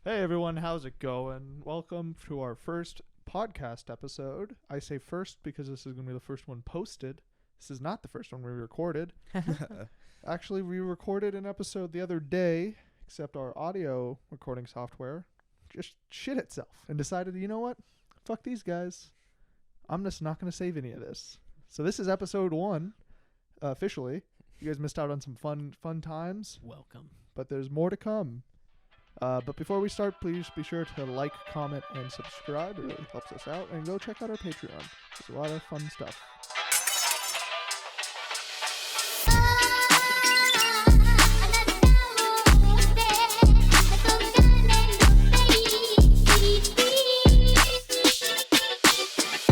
Hey everyone, how's it going? Welcome to our first podcast episode. I say first because this is going to be the first one posted. This is not the first one we recorded. Actually, we recorded an episode the other day, except our audio recording software just shit itself and decided, you know what? Fuck these guys. I'm just not going to save any of this. So this is episode 1, officially. You guys missed out on some fun times. Welcome. But there's more to come. But before we start, please be sure to like, comment, and subscribe. It really helps us out. And go check out our Patreon. There's a lot of fun stuff.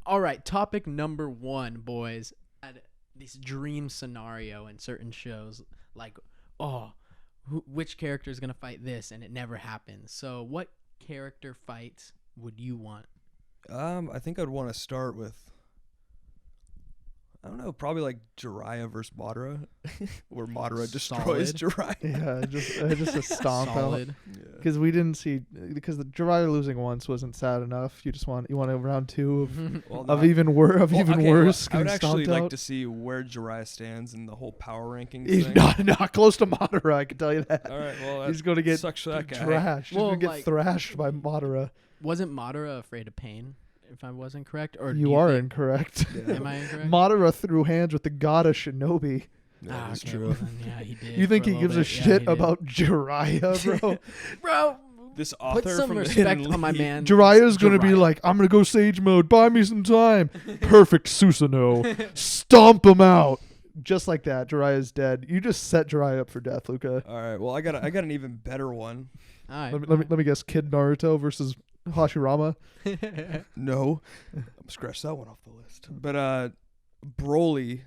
All right, topic number 1, boys. I had this dream scenario in certain shows, like, which character is going to fight this, and it never happens. So what character fight would you want? I think I'd want to start with, I don't know, probably like Jiraiya versus Madara, where Madara destroys Jiraiya. Yeah, just a stomp out. Solid. Because we didn't see, because the Jiraiya losing once wasn't sad enough. You want a round 2 of even worse. I would actually like to see where Jiraiya stands in the whole power rankings. He's thing. not close to Madara. I can tell you that. All right, well, he's going to get sucks for that guy. thrashed. He's going to get thrashed by Madara. Wasn't Madara afraid of pain, if I wasn't correct? Or You are incorrect. Yeah. Am I incorrect? Madara threw hands with the god of Shinobi. Yeah, that's okay, true. well then, yeah, he did. You think for he gives a little bit. shit Yeah, he did. about Jiraiya, bro? Bro, This author put some from the respect Hidden on my League. man. Jiraiya's going to be Jiraiya. like, I'm going to go Sage mode. Buy me some time. Perfect Susanoo. Stomp him out. Just like that. Jiraiya's dead. You just set Jiraiya up for death, Luca. All right, well, I got an even better one. All right. Let me guess. Kid Naruto versus Hashirama. No, I'm scratch that one off the list. But Broly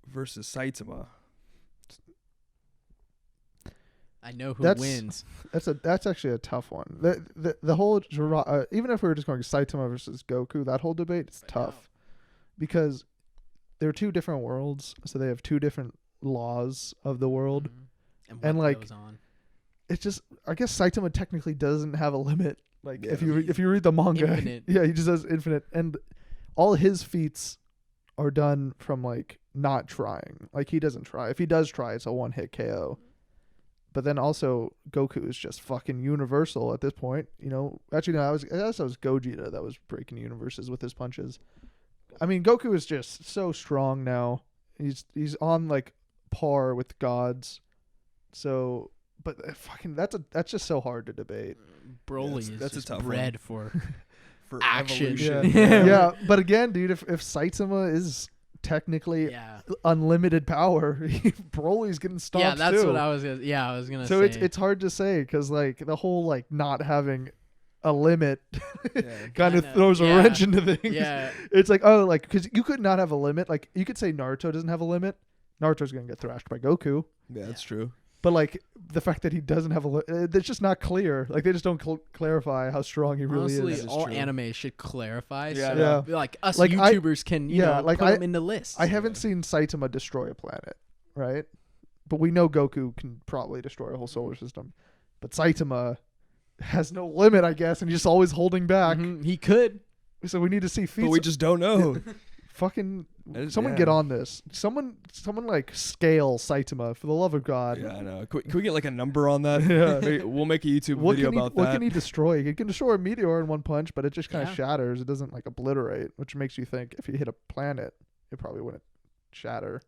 versus Saitama. I know who That's- wins. That's actually a tough one. The whole Jiraiya, even if we were just going Saitama versus Goku, that whole debate is tough because they're two different worlds, so they have two different laws of the world. And And, what like, goes on. It's just, I guess Saitama technically doesn't have a limit. Like Yeah. if you read the manga, Infinite. yeah, he just has infinite, and all his feats are done from like not trying. Like he doesn't try. If he does try, it's a one-hit KO. But then also Goku is just fucking universal at this point. You know, actually no, I guess that was Gogeta that was breaking universes with his punches. I mean, Goku is just so strong now. He's on like par with gods. So, but fucking that's just so hard to debate. Broly Yeah, is that's a just tough bred for For action. evolution. Yeah, yeah. But again, dude, if Saitama is technically yeah. unlimited power, Broly's getting stomped Yeah, that's too. what I was gonna. Yeah, I was gonna So say. it's hard to say because like the whole like not having a limit Yeah. kind of Kinda, throws a yeah. wrench into things. Yeah, It's like, oh, like because you could not have a limit. Like you could say Naruto doesn't have a limit. Naruto's gonna get thrashed by Goku. Yeah, that's true. But like the fact that he doesn't have a limit, it's just not clear. Like they just don't clarify how strong he really honestly, is. That is all true. anime should clarify. Yeah, so yeah. like us Like, YouTubers can like, put them in the list. I haven't seen Saitama destroy a planet, right? But we know Goku can probably destroy a whole solar system. But Saitama has no limit, I guess, and he's just always holding back. Mhm, he could. So we need to see feats. But we just don't know. Fucking Someone get on this. Someone like scale Saitama for the love of God. Yeah, I know. Can we get like a number on that? Yeah. Hey, we'll make a YouTube What video can, about what that. can he destroy? He can destroy a meteor in one punch, but it just kind of Yeah. shatters. It doesn't like obliterate, which makes you think if he hit a planet, it probably wouldn't shatter.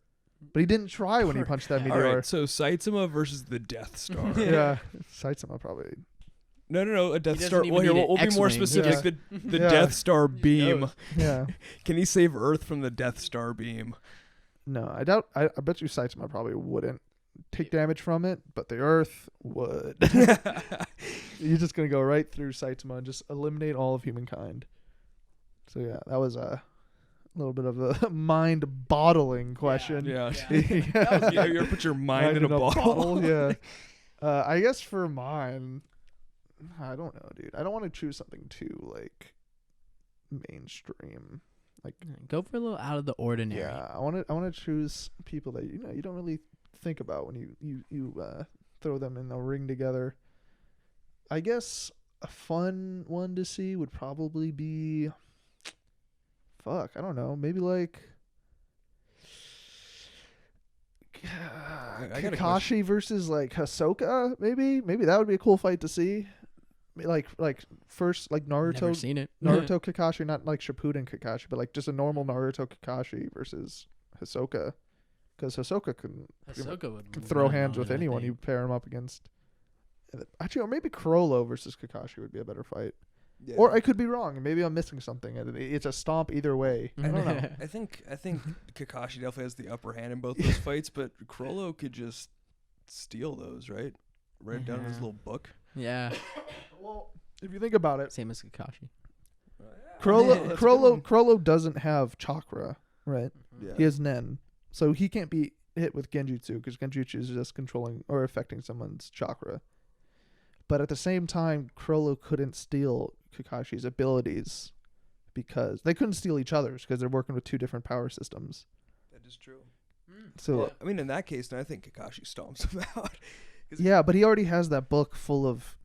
But he didn't try when he punched that All meteor. right, so Saitama versus the Death Star. Yeah, Saitama probably. No, a Death doesn't Star. even Well, here need we'll an be more X-wing. specific. Yeah. The Yeah. Death Star beam. knows? Yeah. Can he save Earth from the Death Star beam? No, I doubt. I bet you Saitama probably wouldn't take damage from it, but the Earth would. You're just gonna go right through Saitama and just eliminate all of humankind. So yeah, that was a little bit of a mind-boggling question. Yeah. Yeah. You ever put your mind in a bottle? Yeah. I guess for mine, I don't know, dude. I don't want to choose something too like mainstream. Like, Go for a little out of the ordinary. yeah, I want to choose people that you don't really think about when you throw them in a ring together. I guess a fun one to see would probably be, I don't know, maybe like I got a Kakashi versus like Hisoka. Maybe that would be a cool fight to see. Like first like Never Naruto seen it. Naruto Kakashi, not like Shippuden Kakashi, but like just a normal Naruto Kakashi versus Hisoka, because Hisoka can throw hands with anyone you pair him up against. Actually, or maybe Chrollo versus Kakashi would be a better fight. Yeah. Or I could be wrong. Maybe I'm missing something. It's a stomp either way. I don't know. I think Kakashi definitely has the upper hand in both those fights, but Chrollo could just steal those, right? Write it down in his little book. Yeah. Well, if you think about it, Same as Kakashi. Chrollo doesn't have chakra, right? Yeah. He has Nen, so he can't be hit with Genjutsu because Genjutsu is just controlling or affecting someone's chakra. But at the same time, Chrollo couldn't steal Kakashi's abilities because they couldn't steal each other's because they're working with two different power systems. That is true. So Well, I mean, in that case, then I think Kakashi stomps him out. yeah, but he already has that book full of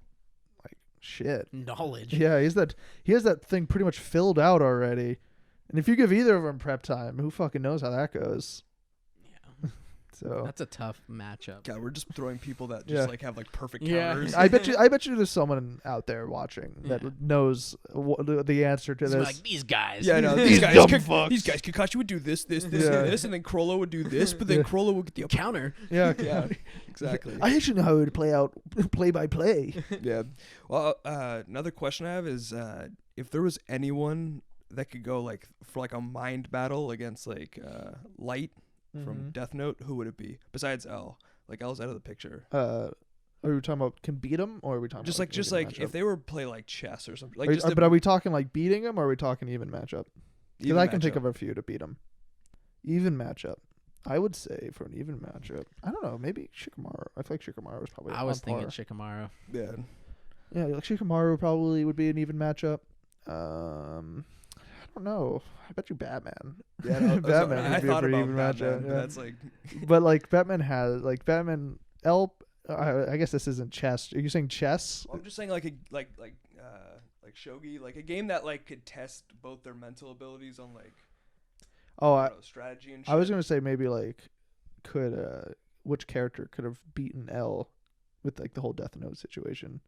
like shit. Knowledge. Yeah, he has that thing pretty much filled out already. And if you give either of them prep time, who fucking knows how that goes? Yeah. So That's a tough matchup. God, we're just throwing people that just like have like perfect Yeah. counters. I bet you there's someone out there watching that knows the answer to It's this. like these guys. Yeah, no, These these guys, dumb these guys, Kakashi would do this, and Yeah. this, and then Chrollo would do this, but then Yeah. Chrollo would get the upper. Counter. Yeah, Yeah, exactly. I actually know how it would play out, play by play. Yeah. Well, another question I have is, if there was anyone that could go like for like a mind battle against like Light from Death Note, who would it be besides L? Like L's out of the picture. Are we talking about can beat him, or are we talking Just about like even if they were play like chess or something. Like, matchup? But are we talking like beating him, or are we talking even matchup? Because I can think of a few to beat him. Even matchup. I would say for an even matchup. I don't know. Maybe Shikamaru. I feel like Shikamaru was probably. I was on thinking par. Shikamaru. Yeah. Yeah, like Shikamaru probably would be an even matchup. I don't know. I bet you Batman. Yeah, no, Batman I would be a thought pretty about even Batman, matchup. but Yeah. that's like But like Batman L. I guess this isn't chess. Are you saying chess? I'm just saying like shogi, like a game that like could test both their mental abilities on like strategy and shit. I was gonna say maybe like which character could have beaten L with like the whole Death Note situation.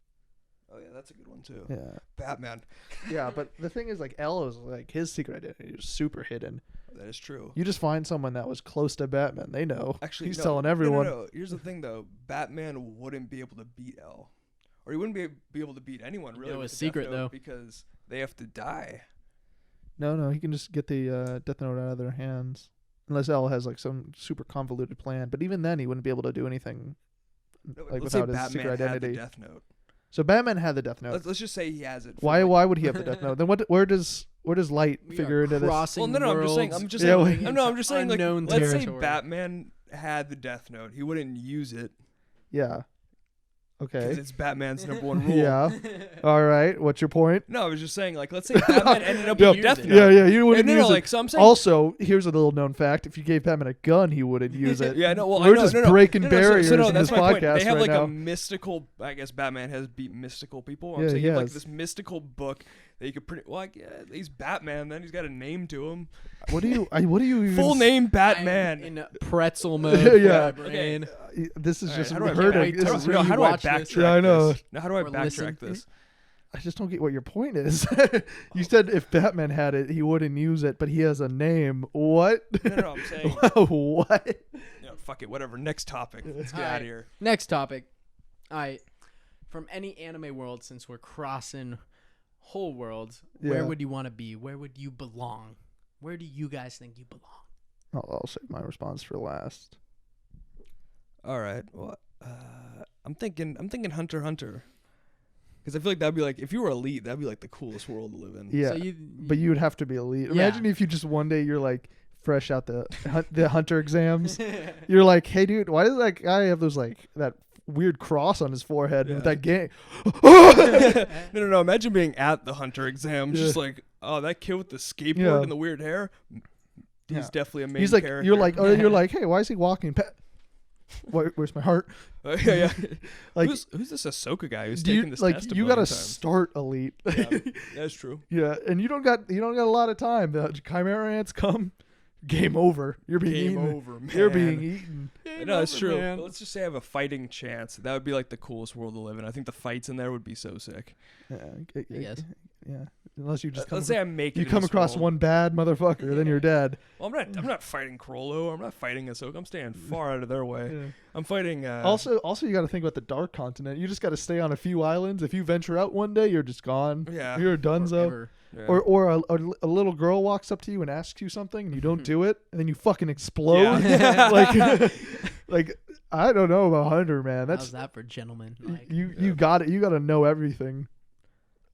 Oh yeah, that's a good one too. Yeah. Batman. Yeah, but the thing is like L is like his secret identity is super hidden. That is true. You just find someone that was close to Batman, they know. Actually, he's no, telling everyone. No. Here's the thing though, Batman wouldn't be able to beat L, or he wouldn't be able to beat anyone really. know with his the Death secret, Note though. because they have to die. No, he can just get the Death Note out of their hands. Unless L has like some super convoluted plan, but even then he wouldn't be able to do anything No, like let's say without his Batman secret had the identity. Death Note. So Batman had the Death Note. Let's just say he has it. for, Why like- would he have the Death Note? Then where does Light We figure are into this? crossing Well, no, I'm just saying. worlds, I'm just Yeah, saying. well- no, I'm just saying. Like, unknown let's say territory. Batman had the Death Note. He wouldn't use it Yeah. because Okay. it's Batman's number one rule. Yeah. All right. What's your point? No, I was just saying. Like, let's say Batman ended up Yeah, with Death it. Note. Yeah, you wouldn't And use no, it. like, so I'm saying. Also, here's a little known fact: if you gave Batman a gun, he wouldn't use it. Yeah, no. Well, We're I know, just no, no. breaking no, barriers so, no, in that's this my point. podcast They have right like now. a mystical. I guess Batman has beat mystical people. I'm Yeah, saying he you have like has. this mystical book that you could pretty. Well, like, yeah, he's Batman. Then he's got a name to him. What do you even Full name I'm Batman. in pretzel mode. Yeah. For my brain. This is All right, just how do I hurting. back- This how is do- no, how do I rewatch this. backtrack Yeah, I know. this? Now, how do I Or listen. backtrack this? I just don't get what your point is. You said if Batman had it, he wouldn't use it, but he has a name. What? No, I'm saying. What? No, fuck it. Whatever. Next topic. Let's get All out right. of here. Next topic. All right. From any anime world, since we're crossing whole worlds, Yeah. where would you want to be? Where would you belong? Where do you guys think you belong? I'll save my response for last. All right. Well, I'm thinking Hunter x Hunter. Because I feel like that'd be like, if you were elite, that'd be like the coolest world to live in. Yeah, So you, but you would have to be elite. Yeah. Imagine if you just one day you're like fresh out the hunter exams. You're like, hey dude, why does that guy have those like that weird cross on his forehead with that gang? No. Imagine being at the Hunter exam, just like, oh, that kid with the skateboard Yeah. and the weird hair. He's Yeah. definitely a main He's like, character. you're like, hey, why is he walking? Where's my heart? Yeah. Like, who's this Ahsoka guy who's do taking you this like test? you got to start elite? Yeah, that's true. Yeah, and you don't got a lot of time. The Chimera ants come, game over. You're being Game eaten. over, man. You're being eaten. No, that's true. man. But let's just say I have a fighting chance. That would be like the coolest world to live in. I think the fights in there would be so sick. Yeah, I guess. Yeah, unless you just come Let's say I make you it. come across one bad motherfucker, then you're dead. Well, I'm not fighting Krollo. I'm not fighting Ahsoka. I'm staying far out of their way. Yeah. I'm fighting. Also, you got to think about the dark continent. You just got to stay on a few islands. If you venture out one day, you're just gone. Yeah. You're donezo. Forever. Yeah. Or a little girl walks up to you and asks you something, and you don't do it, and then you fucking explode. Yeah. like I don't know about Hunter, man. How's that for gentlemen? Like, you got it. You got to know everything.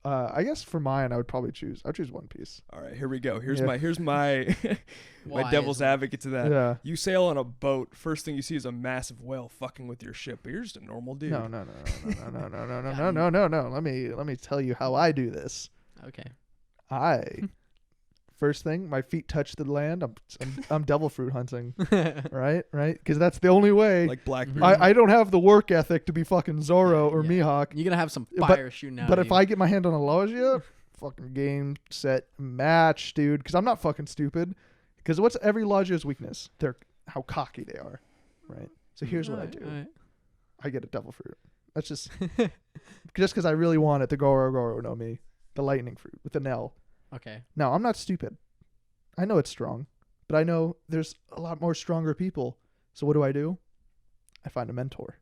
I guess for mine, I would probably choose. I'd choose One Piece. All right, here we go. Here's Yeah. my my why devil's is it- advocate to that. Yeah. You sail on a boat. First thing you see is a massive whale fucking with your ship, but you're just a normal dude. No. Let me tell you how I do this. Okay. First thing, my feet touch the land. I'm devil fruit hunting, right? Because that's the only way. Like Blackbeard. I don't have the work ethic to be fucking Zoro or Yeah. Mihawk. You're gonna have some But- fire shooting out. But of if you. I get my hand on a Logia, fucking game, set, match, dude. Because I'm not fucking stupid. Because what's every Logia's weakness? They're how cocky they are, right? So here's what I do. Alright. I get a devil fruit. That's just because I really want it. The Goro no Mi, the lightning fruit with the Nell. Okay. Now, I'm not stupid. I know it's strong, but I know there's a lot more stronger people. So what do? I find a mentor.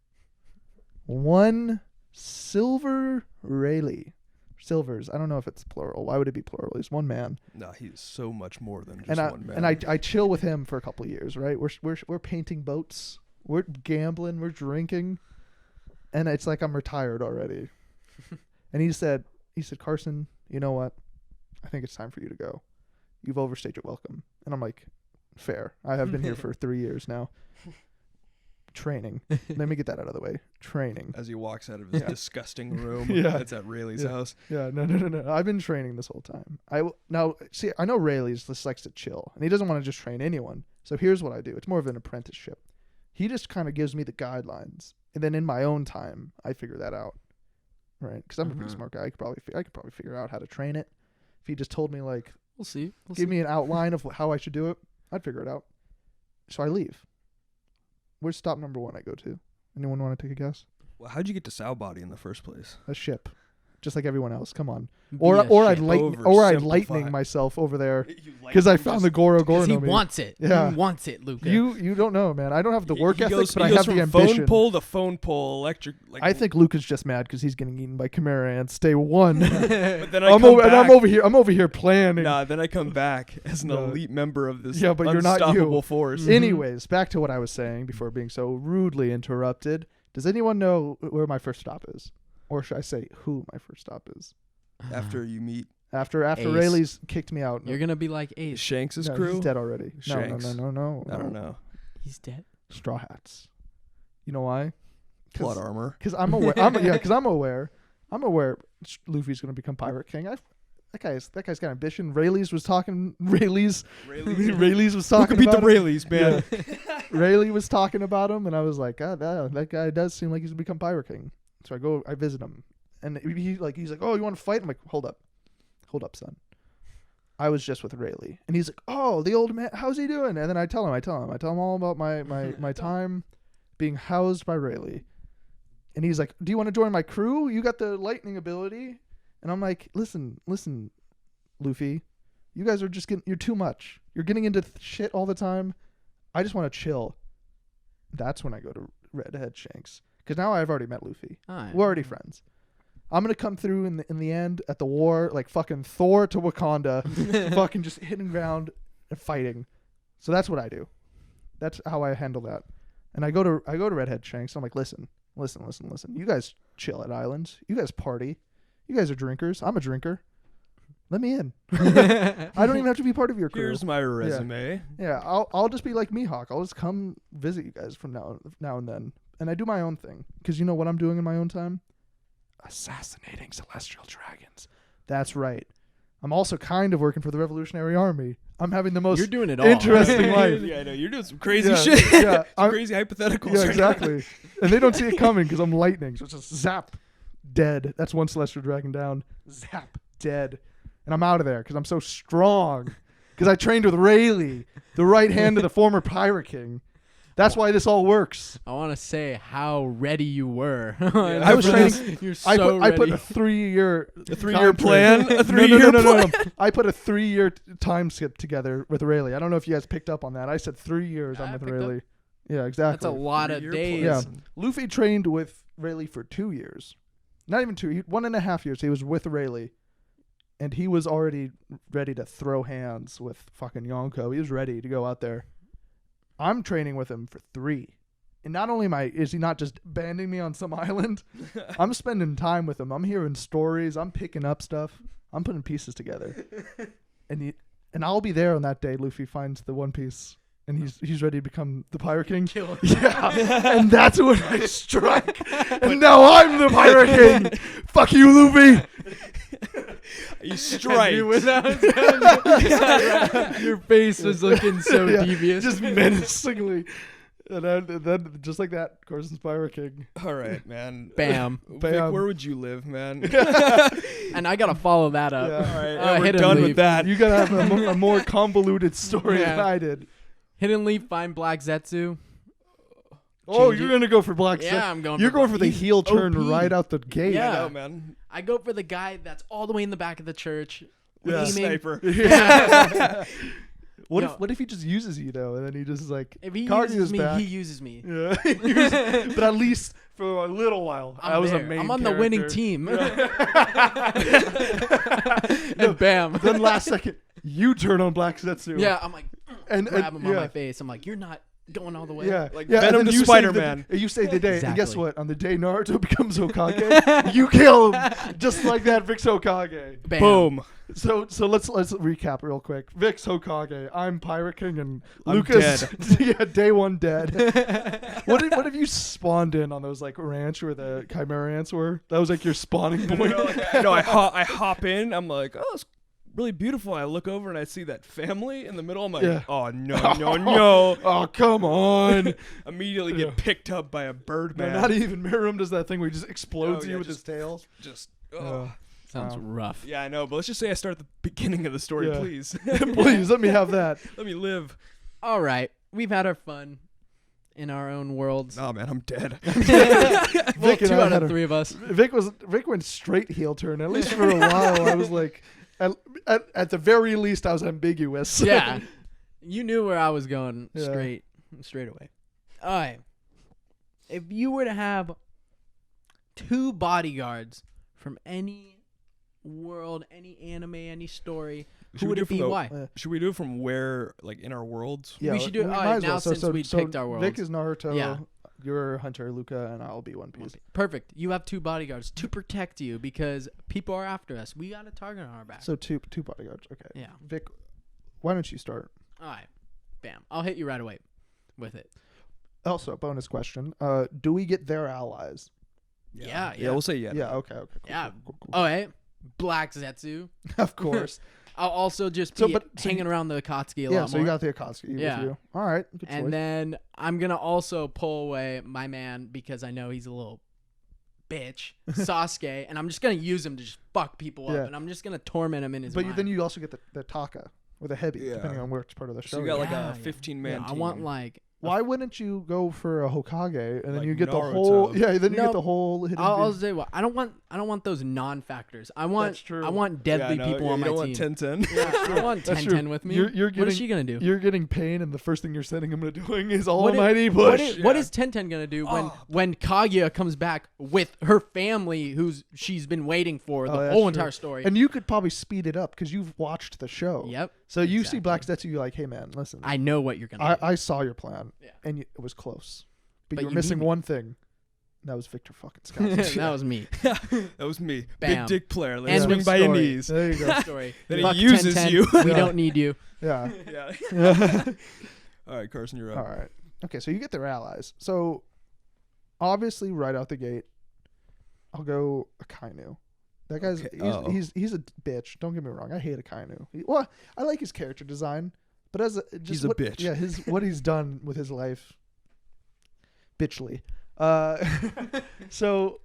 One Silver Rayleigh. Silvers. I don't know if it's plural. Why would it be plural? He's one man. No, he's so much more than just one man. And I chill with him for a couple of years, right? We're painting boats. We're gambling. We're drinking. And it's like I'm retired already. And he said, Carson, you know what? I think it's time for you to go. You've overstayed your welcome. And I'm like, fair. I have been here for 3 years now. Training. Let me get that out of the way. Training. As he walks out of his disgusting room that's at Rayleigh's house. Yeah, no. I've been training this whole time. I know Rayleigh's just likes to chill, and he doesn't want to just train anyone. So here's what I do. It's more of an apprenticeship. He just kind of gives me the guidelines, and then in my own time, I figure that out, right? Because I'm a pretty smart guy. I could probably figure out how to train it. If he just told me like, We'll see. give me an outline of how I should do it, I'd figure it out. So I leave. Where's stop number 1 I go to? Anyone want to take a guess? Well, how'd you get to Sow Body in the first place? A ship, just like everyone else. Come on. Be Or a I'd shit. lightning myself over there because I found the Goro Because he no Mi. wants it. Yeah. He wants it, Luca. You don't know, man. I don't have the work ethic, goes, but I he goes have the from ambition. phone pole to phone pole, electric. Like, I think Luke is just mad because he's getting eaten by Chimera ants day 1. But then I'm over here planning. Nah, then I come back as an No. elite member of this Yeah, but you're not you. unstoppable force. Anyways, back to what I was saying before being so rudely interrupted. Does anyone know where my first stop is? Or should I say who my first stop is? After you meet After Ace. Rayleigh's kicked me out. You're gonna be like Ace. Shanks' No, crew? he's dead already. Shanks. No. I don't know. He's dead. Straw Hats. You know why? Plot armor. Because I'm aware. I'm aware Luffy's going to become Pirate King. That guy's got ambition. Rayleigh's was talking. Rayleigh's was Who talking could beat the about him. Rayleighs, man? Rayleigh was talking about him, and I was like, God, that guy does seem like he's going to become Pirate King. So I visit him, and he's like, oh, you want to fight? I'm like, hold up, son. I was just with Rayleigh, and he's like, oh, the old man, how's he doing? And then I tell him all about my time being housed by Rayleigh. And he's like, do you want to join my crew? You got the lightning ability. And I'm like, listen, Luffy, you guys are just you're too much. You're getting into shit all the time. I just want to chill. That's when I go to Redhead Shanks. Because now I've already met Luffy. Alright. We're already friends. I'm going to come through in the end at the war, like fucking Thor to Wakanda, fucking just hitting ground and fighting. So that's what I do. That's how I handle that. And I go to Redhead Shanks. I'm like, listen. You guys chill at islands. You guys party. You guys are drinkers. I'm a drinker. Let me in. I don't even have to be part of your crew. Here's my resume. Yeah, I'll just be like Mihawk. I'll just come visit you guys from now and then. And I do my own thing. Because you know what I'm doing in my own time? Assassinating celestial dragons. That's right. I'm also kind of working for the Revolutionary Army. I'm having the most You're doing it all. interesting life. Yeah, I know. You're doing some crazy Yeah, shit. yeah, Some crazy hypotheticals. Yeah, right exactly. And they don't see it coming because I'm lightning. So it's just zap, dead. That's one Celestial Dragon down. Zap, dead. And I'm out of there because I'm so strong. Because I trained with Rayleigh, the right hand of the former Pirate King. That's why this all works. I want to say how ready you were. I was training. You're so I put ready. a 3-year plan? A 3-year no. I put a 3-year time skip together with Rayleigh. I don't know if you guys picked up on that. I said 3 years I I'm with picked up. Rayleigh. Yeah, exactly. That's a lot of 3-year days. Yeah. Luffy trained with Rayleigh for 2 years. Not even 2, 1.5 years. He was with Rayleigh. And he was already ready to throw hands with fucking Yonko. He was ready to go out there. I'm training with him for 3. And not only is he not just banding me on some island, I'm spending time with him. I'm hearing stories. I'm picking up stuff. I'm putting pieces together. And I'll be there on that day Luffy finds the One Piece. And he's ready to become the Pirate King. Kill him. Yeah. And that's when I strike. And now I'm the Pirate King. Fuck you, Luffy. You strike. Your face was looking so Yeah, devious. just menacingly. And then just like that, Carson's Pirate King. All right, man. Bam. Vic, Bam. where would you live, man? And I got to follow that up. Yeah. All right, we're Hit and done leave. with that. You gotta have a more convoluted story Yeah. than I did. Hidden Leaf, find Black Zetsu. Oh, Change you're it. gonna go for Black Yeah, Zetsu. I'm going You're for going for the he's heel turn OP. right out the gate. Yeah. I know, man. I go for the guy that's all the way in the back of the church. Yeah. aiming. Sniper. Yeah. What No. if he just uses you though, and then he just is like If he Kaguya's uses me, back. he uses me. Yeah. But at least for a little while, I was a main I'm on the winning character. team. No, And bam. Then last second, you turn on Black Zetsu. Yeah, I'm like, and grab him on yeah. my face. I'm like, you're not going all the way. Yeah, Like yeah, and Venom then to you Spider-Man. You save the day, and guess Exactly. what? On the day Naruto becomes Hokage, you kill him just like that. Vic's Hokage. Bam. Boom. So let's recap real quick. Vic's Hokage. I'm Pirate King, and I'm Lucas. Yeah, day 1 dead. What have you spawned in on those like ranch where the Chimera ants were? That was like your spawning point. I hop in. I'm like, oh, it's really beautiful. I look over and I see that family in the middle. I'm like, Yeah. oh no. Oh, come on. Immediately Yeah. get picked up by a bird No, man. not even Miram does that thing where he just explodes Oh, you yeah, with just- his tail. Just. Oh. Sounds rough. Yeah, I know, but let's just say I start at the beginning of the story, Yeah. please. Please let me have that. Let me live. All right. We've had our fun in our own worlds. Oh man, I'm dead. Well, Vic and 2 I out had of a- 3 of us. Vic went straight heel turn. At least for a while, I was like, at the very least, I was ambiguous. Yeah. You knew where I was going Yeah. straight away. All right. If you were to have 2 bodyguards from any world, any anime, any story, who would it be? Why? Should we do it from where, like, in our worlds? Yeah, We should do it- might alright, as now since we picked our Vic worlds. is Naruto. Yeah. You're Hunter, Luca, and I'll be One Piece. Perfect. You have 2 bodyguards to protect you because people are after us. We got a target on our back. So two bodyguards. Okay. Yeah. Vic, why don't you start? All right. Bam. I'll hit you right away with it. Also, bonus question: do we get their allies? Yeah. Yeah, we'll say yeah. Yeah. Okay. Cool, Yeah. Cool. All right. Black Zetsu. Of course. I'll also just So, be but- hanging around the Akatsuki a Yeah. lot So more. you got the Akatsuki Yeah. with you. All right. Good And choice. then I'm going to also pull away my man because I know he's a little bitch, Sasuke, and I'm just going to use him to just fuck people up, Yeah. and I'm just going to torment him in his But mind. then you also get the Taka or the Hebi, Yeah. depending on which part of the show. So you you're got like Yeah, a 15-man Yeah, team. I want like Why wouldn't you go for a Hokage and then Like you get the Naruto. whole? Yeah, then you No, get the whole hidden. I'll beam. say what I don't want those non-factors. I want That's true. I want deadly people on my you don't team. want 10-10. Yeah, I want That's 10-10 true. with me. You're What getting, is she gonna do? You're getting pain, and the first thing you're sending him to doing is What almighty what push. is, what Yeah. is 10-10 gonna do Oh. when Kaguya comes back with her family, who's she's been waiting for the Oh, that's whole true. entire story? And you could probably speed it up because you've watched the show. Yep. So you see Exactly. Black Zetsu, you're like, hey man, listen, I know what you're gonna do. I saw your plan, Yeah. and it was close, but But you were you missing need me. one thing. And that was Victor fucking Scott. That was me. That was me. Bam. Big dick player. Let End swing of by your story. knees. There you go. Story. Then he Fuck uses 10-10. you. We Yeah. don't need you. Yeah. Yeah. Yeah. All right, Carson, you're All up. right. Okay, so you get their allies. So obviously, right out the gate, I'll go Akainu. That guy's he's a bitch. Don't get me wrong. I hate Akainu. Well, I like his character design, but he's a bitch. Yeah, what he's done with his life, bitchly. So,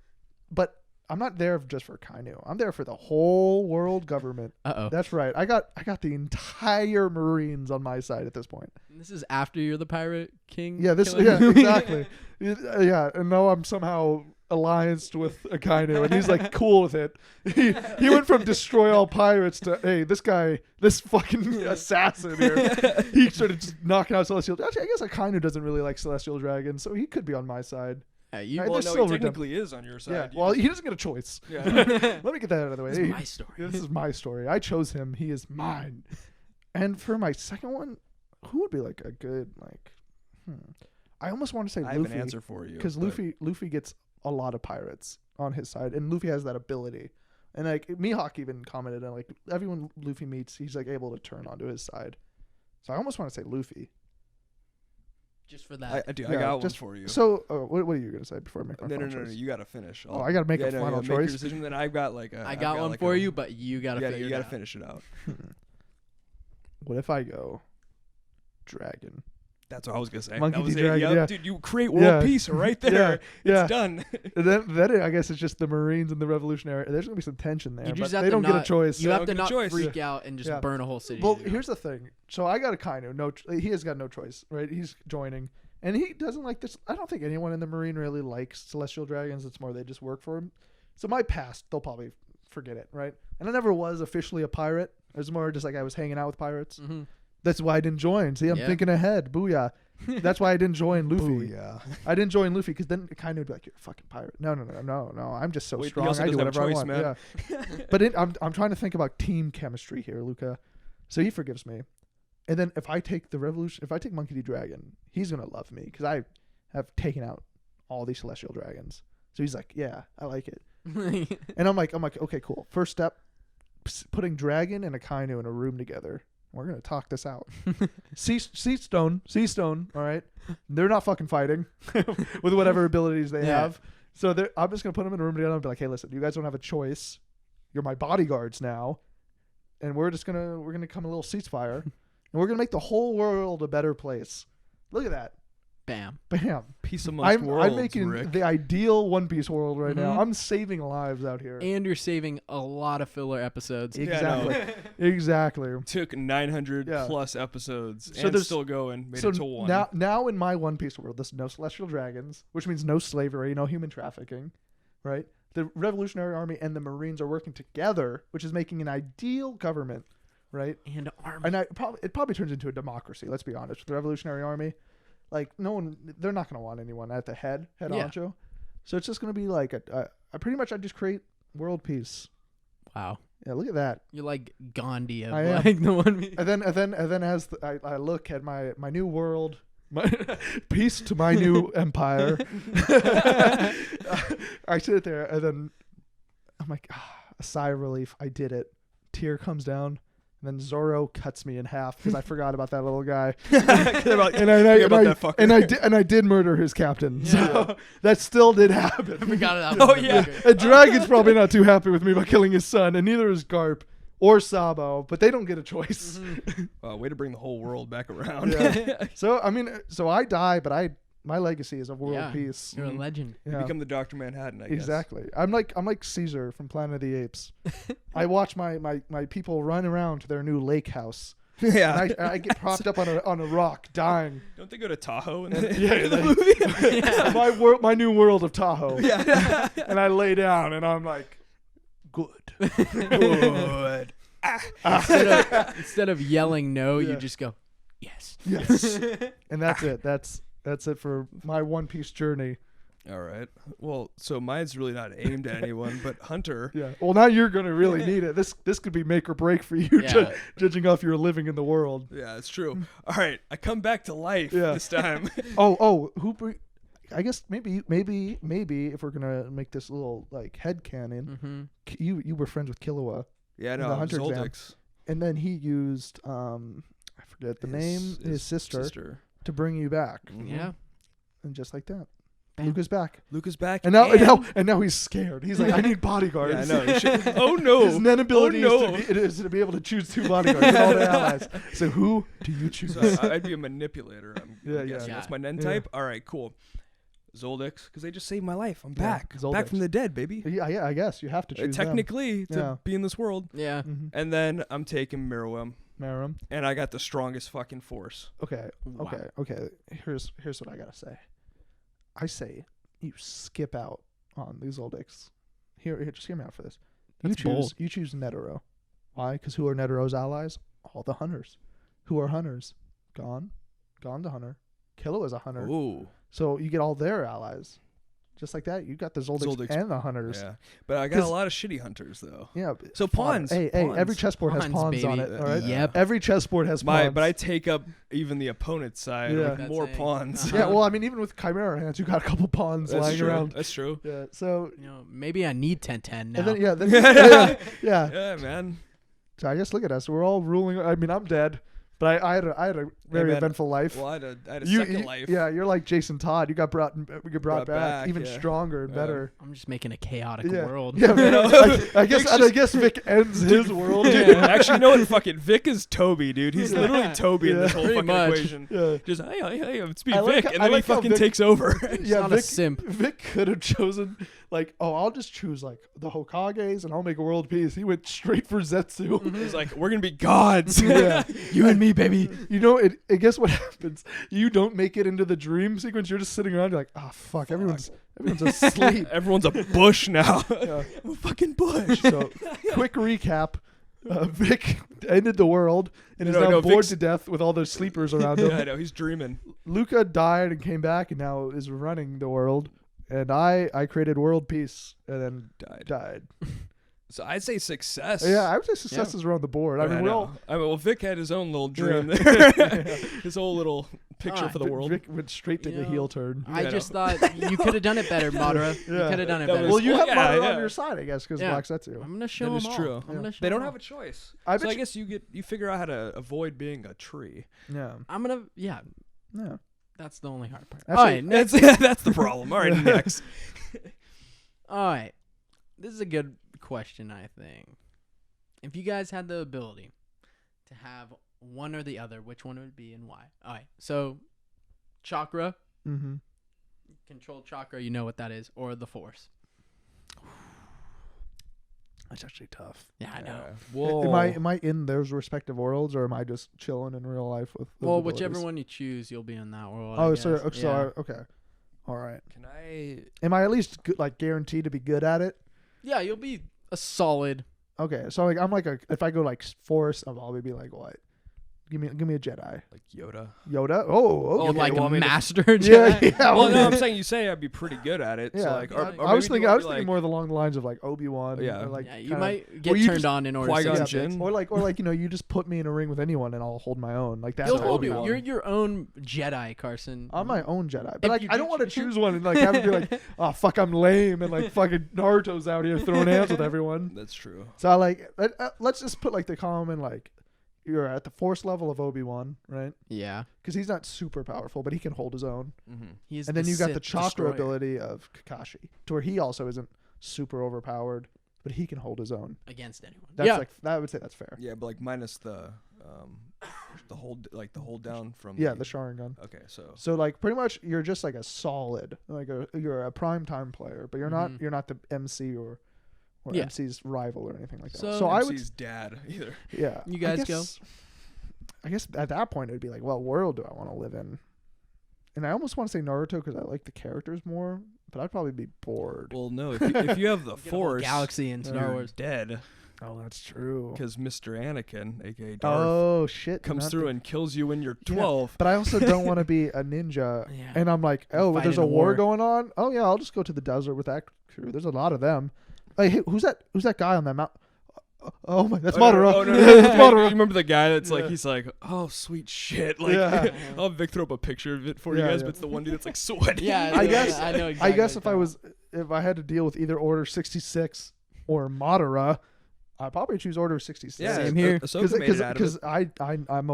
but I'm not there just for Akainu. I'm there for the whole world government. That's right. I got the entire Marines on my side at this point. And this is after you're the pirate king. Yeah. Exactly. Yeah, and now I'm somehow allianced with Akainu, and he's like cool with it. He went from destroy all pirates to, hey, this fucking assassin here. He started just knocking out celestial. Actually, I guess Akainu doesn't really like celestial dragons, so he could be on my side. He technically is on your side. Yeah, well, he doesn't get a choice. Yeah. Let me get that out of the way. This is my story. This is my story. I chose him. He is mine. And for my second one, who would be like a good I almost want to say Luffy. I have an answer for you. Because Luffy gets a lot of pirates on his side, and Luffy has that ability. And like Mihawk even commented on, like, everyone Luffy meets, he's like able to turn onto his side. So I almost want to say Luffy. Just for that. I got one for you. So what are you gonna say before I make my final choice? No, you gotta finish. I gotta make a final choice. Make your decision. Then I've got I got one for you, but you gotta figure it out. You gotta finish it out. What if I go dragon? That's what I was gonna say. Monkey that was D. Dragon, yeah. Dude, you create world peace right there. Yeah. It's done. And then I guess it's just the Marines and the Revolutionary. There's gonna be some tension there, but they don't get a choice. You have to not freak out and just burn a whole city. Well, here's the thing. So I got Akainu. He has got no choice, right? He's joining, and he doesn't like this. I don't think anyone in the Marine really likes celestial dragons. It's more they just work for him. So my past, they'll probably forget it, right? And I never was officially a pirate. It was more just like I was hanging out with pirates. Mm-hmm. That's why I didn't join. See, I'm thinking ahead. Booyah. That's why I didn't join Luffy. Booyah. I didn't join Luffy because then Akainu would be like, "You're a fucking pirate." No. I'm just so strong. I do whatever I want. Man. Yeah. But I'm trying to think about team chemistry here, Luca. So he forgives me, and then if I take Monkey D. Dragon, he's gonna love me because I have taken out all these celestial dragons. So he's like, "Yeah, I like it," and I'm like, "Okay, cool. First step, putting Dragon and Akainu in a room together." We're going to talk this out. Sea Stone, all right? They're not fucking fighting with whatever abilities they have. So I'm just going to put them in a room together and be like, hey, listen, you guys don't have a choice. You're my bodyguards now. And we're going to come a little ceasefire. And we're going to make the whole world a better place. Look at that. Bam. Peace amongst worlds, I'm making Rick. the ideal One Piece world right now. I'm saving lives out here. And you're saving a lot of filler episodes. Exactly. Exactly. Took 900 plus episodes so and still going. Made it to one. Now in my One Piece world, there's no celestial dragons, which means no slavery, no human trafficking, right? The Revolutionary Army and the Marines are working together, which is making an ideal government, right? And army. And it probably turns into a democracy, let's be honest. With the Revolutionary Army, like they're not going to want anyone at the head honcho. So it's just going to be like I pretty much just create world peace. Wow. Yeah, look at that. You're like Gandhi of like the One Piece. And then as I look at my new world, peace to my new empire. I sit there and then I'm like, a sigh of relief. I did it. Tear comes down. And then Zoro cuts me in half because I forgot about that little guy. And I did murder his captain. So that still did happen. I forgot about that. And Dragon's probably not too happy with me by killing his son, and neither is Garp or Sabo, but they don't get a choice. Mm-hmm. Way to bring the whole world back around. Yeah. So I die, but my legacy is a world peace. You're a legend. You become the Dr. Manhattan, I guess. Exactly. I'm like Caesar from Planet of the Apes. I watch my people run around to their new lake house. Yeah. And I get propped up on a rock, dying. Don't they go to Tahoe in the movie? My new world of Tahoe. Yeah. And I lay down and I'm like, good. Good. Instead of yelling no, you just go, yes. And that's it. That's it for my One Piece journey. All right. Well, so mine's really not aimed at anyone, but Hunter. Yeah. Well, now you're going to really need it. This could be make or break for you, judging off your living in the world. Yeah, it's true. All right. I come back to life this time. I guess maybe if we're going to make this little like head canon, you were friends with Killua. Yeah, no, the Hunter Zoldyx. And then he used I forget the name, his sister to bring you back. Mm-hmm. Yeah. And just like that. Luca's back. Luca's back. And now he's scared. He's like, I need bodyguards. Yeah, I know. Oh no. His Nen ability is to be able to choose 2 bodyguards and all their allies. So who do you choose? So I'd be a manipulator. Yeah. That's my Nen type. All right, cool. Zoldyx, because they just saved my life. I'm back. Back from the dead, baby. Yeah, I guess you have to choose technically to be in this world. Yeah. Mm-hmm. And then I'm taking Meruem. Meruem. And I got the strongest fucking force. Okay. Wow. Okay. Here's what I gotta say. I say you skip out on these Zoldyx. Here, just hear me out for this. You choose Netero. Why? Because who are Netero's allies? All the hunters. Who are hunters? Gone to hunter. Kilo is a hunter. Ooh. So you get all their allies. Just like that, you got the Zoldyx and the hunters. Yeah, but I got a lot of shitty hunters though. Yeah. So pawns. Hey, every chessboard has pawns on it. All right. Yep. Every chessboard has pawns. But I take up even the opponent's side with more pawns. Yeah. Well, I mean, even with Chimera hands, you got a couple pawns lying around. That's true. Yeah. So maybe I need 10-10 now. And then, yeah. Yeah, man. So I guess look at us. We're all ruling. I mean, I'm dead. But I had a very eventful life. Well, I had a second life. Yeah, you're like Jason Todd. You got brought back even stronger and better. I'm just making a chaotic world. Yeah, I guess Vic ends his world. Dude, actually, you know what? Fucking Vic is Toby, dude. He's literally Toby in this whole fucking equation. Yeah. Just hey, it's me, Vic, and then he fucking takes over. Yeah, Vic, a simp. Vic could have chosen I'll just choose the Hokages and I'll make world peace. He went straight for Zetsu. He's like, we're gonna be gods. Yeah, you and me, baby. You know, I guess what happens? You don't make it into the dream sequence. You're just sitting around. You're like, oh fuck, everyone's asleep. Everyone's a bush now. Yeah. I'm a fucking bush. So, quick recap. Vic ended the world and is now bored to death with all those sleepers around him. Yeah, I know. He's dreaming. Luca died and came back and now is running the world. And I created world peace and then died. So I'd say success. Yeah, I would say success is around the board. I mean, well, Vic had his own little dream there. His whole little picture for the world. Vic went straight to the heel turn. I just thought you could have done it better, Madara. You could have done it better. Well, you have Madara on your side, I guess, because Black Zetsu. I'm gonna show them all. True. They don't have a choice. I guess you figure out how to avoid being a tree. Yeah. Yeah. That's the only hard part. All right, that's the problem. All right, next. All right, this is a good question, I think. If you guys had the ability to have one or the other, which one would it be and why? All right, so chakra, control chakra, you know what that is, or the force. That's actually tough. Yeah, I know. Whoa. Am I in those respective worlds, or am I just chilling in real life with? Those abilities? Whichever one you choose, you'll be in that world. Oh, okay. All right. Am I at least guaranteed to be good at it? Yeah, you'll be a solid. Okay, so if I go force, I'll probably be like what? Give me a Jedi. Like Yoda. Yoda? Oh, okay. Like a master Jedi? Yeah. Well, no, I'm saying you say I'd be pretty good at it. Yeah. So I was thinking more along the lines of Obi-Wan. Yeah. Or you might get turned on in order Qui-Gon to Jinn. Or you just put me in a ring with anyone and I'll hold my own. Like that's Obi-Wan. You're your own Jedi, Carson. I'm my own Jedi. But I don't want to choose one and have it be like, oh fuck, I'm lame and fucking Naruto's out here throwing hands with everyone. That's true. So let's just put the common you're at the force level of Obi-Wan, right? Yeah. Because he's not super powerful, but he can hold his own. Mm-hmm. And then you got the chakra ability of Kakashi, to where he also isn't super overpowered, but he can hold his own against anyone. That's I would say that's fair. Yeah, but minus the hold down from the Sharingan. Okay, so pretty much you're just a solid you're a prime time player, but you're not the MC or MC's rival or anything like that. So I would MC's dad either. Yeah. You guys go. I guess at that point it'd be what world do I want to live in? And I almost want to say Naruto because I like the characters more, but I'd probably be bored. Well, no, if you have the Force, galaxy in Star Wars, dead. Oh, that's true. Because Mr. Anakin, aka Darth, comes through and kills you when you're 12. Yeah, but I also don't want to be a ninja. Yeah. And I'm like, there's a war going on. Oh yeah, I'll just go to the desert with that crew. There's a lot of them. Hey, who's that guy on that mountain? Oh my, that's Madara. Oh, no. That's Madara. You remember the guy that's he's oh sweet shit. I'll have Vic throw up a picture of it for you guys, but it's the one dude that's sweaty. Yeah, I guess. I know exactly. I guess if I had to deal with either Order 66 or Madara, I'd probably choose Order of 66. Yeah, Same here. Ahsoka made it out of it. Because I'm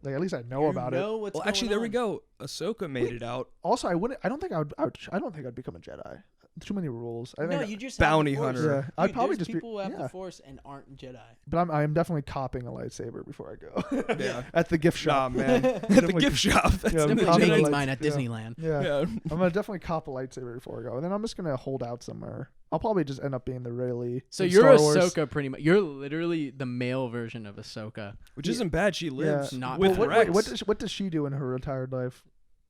like, at least I know about it. What's Well, actually, there we go. Ahsoka made it out. Also, I don't think I'd become a Jedi. Too many rules. I No, think you just Bounty have the Force. hunter. Yeah, Dude, I'd probably there's just people who have be the Force and aren't Jedi. But I'm definitely copping a lightsaber before I go. Yeah. At the gift shop. Nah, man. At the gift shop. That's Yeah, in the I'm Definitely Jedi taking lights- mine at yeah. Disneyland. Yeah. Yeah. I'm gonna definitely cop a lightsaber before I go, and then I'm just gonna hold out somewhere. I'll probably just end up being the Rayleigh. So in you're Star Wars. Ahsoka pretty much. You're literally the male version of Ahsoka. Which isn't bad. She lives Not with bad. Rex. What does she do in her retired life?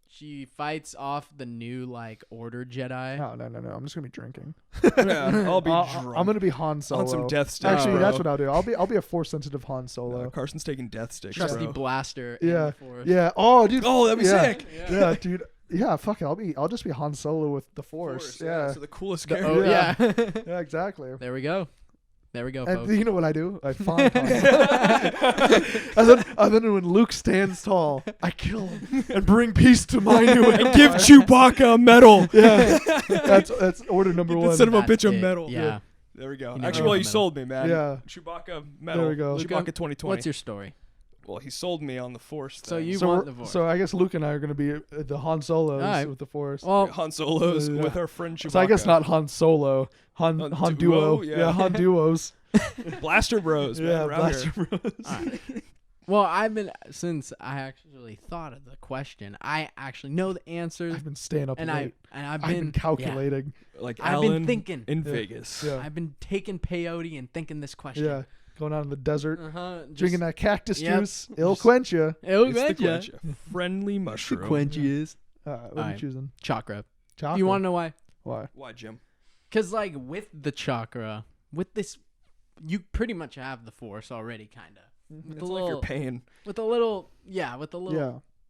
She fights off the new like Order Jedi. No. I'm just gonna be drinking. Yeah, I'll be drunk. I'm gonna be Han Solo. on some death sticks. Actually, bro. that's what I'll do. I'll be a Force sensitive Han Solo. Carson's taking death sticks. Trusty bro. blaster. Yeah. And the Force. Yeah. Oh, dude. Oh, that'd be yeah. sick. Yeah, dude. Yeah, fuck it. I'll just be Han Solo with the Force. Yeah. So the coolest The- character. Oh Yeah. yeah. Yeah, exactly. There we go. There we go, And folks. you know what I do? I find Han Solo. and then when Luke stands tall, I kill him and bring peace to my new And give empire. Chewbacca a medal. Yeah, that's order number Give one. the son of a That's bitch a it. medal. Yeah. There we go. You never Actually, got well, the you medal. sold me, man. Yeah. Chewbacca medal. There we go. Chewbacca 2020. What's your story? Well, he sold me on the Force. So thing. you so, want we're- the Force? so I guess Luke and I are going to be the Han Solos Alright. with the Force. Well, Han Solo's Yeah. with our friend Chewbacca. So I guess not Han Solo, Han Duo, Duo. yeah. Han Duos. Blaster Bros. Man, Yeah, around Blaster here. Bros. alright. Well, since I actually thought of the question, I actually know the answers, I've been staying up and late. I've I've been calculating. Like I've been Alan thinking. in Yeah. Vegas. Yeah. I've been taking peyote and thinking this question. Yeah, going out in the desert, Uh-huh. drinking that cactus Yep. juice. It'll quench you. It'll It's the quench ya. quench. Friendly mushroom. Quenches. What are you Alright. choosing? Chakra. Chocolate. You want to know why? Why? Why, Jim? Because, like, with the chakra, with this, you pretty much have the Force already, kind of. With It's a like you're little, paying. with a little, with a little,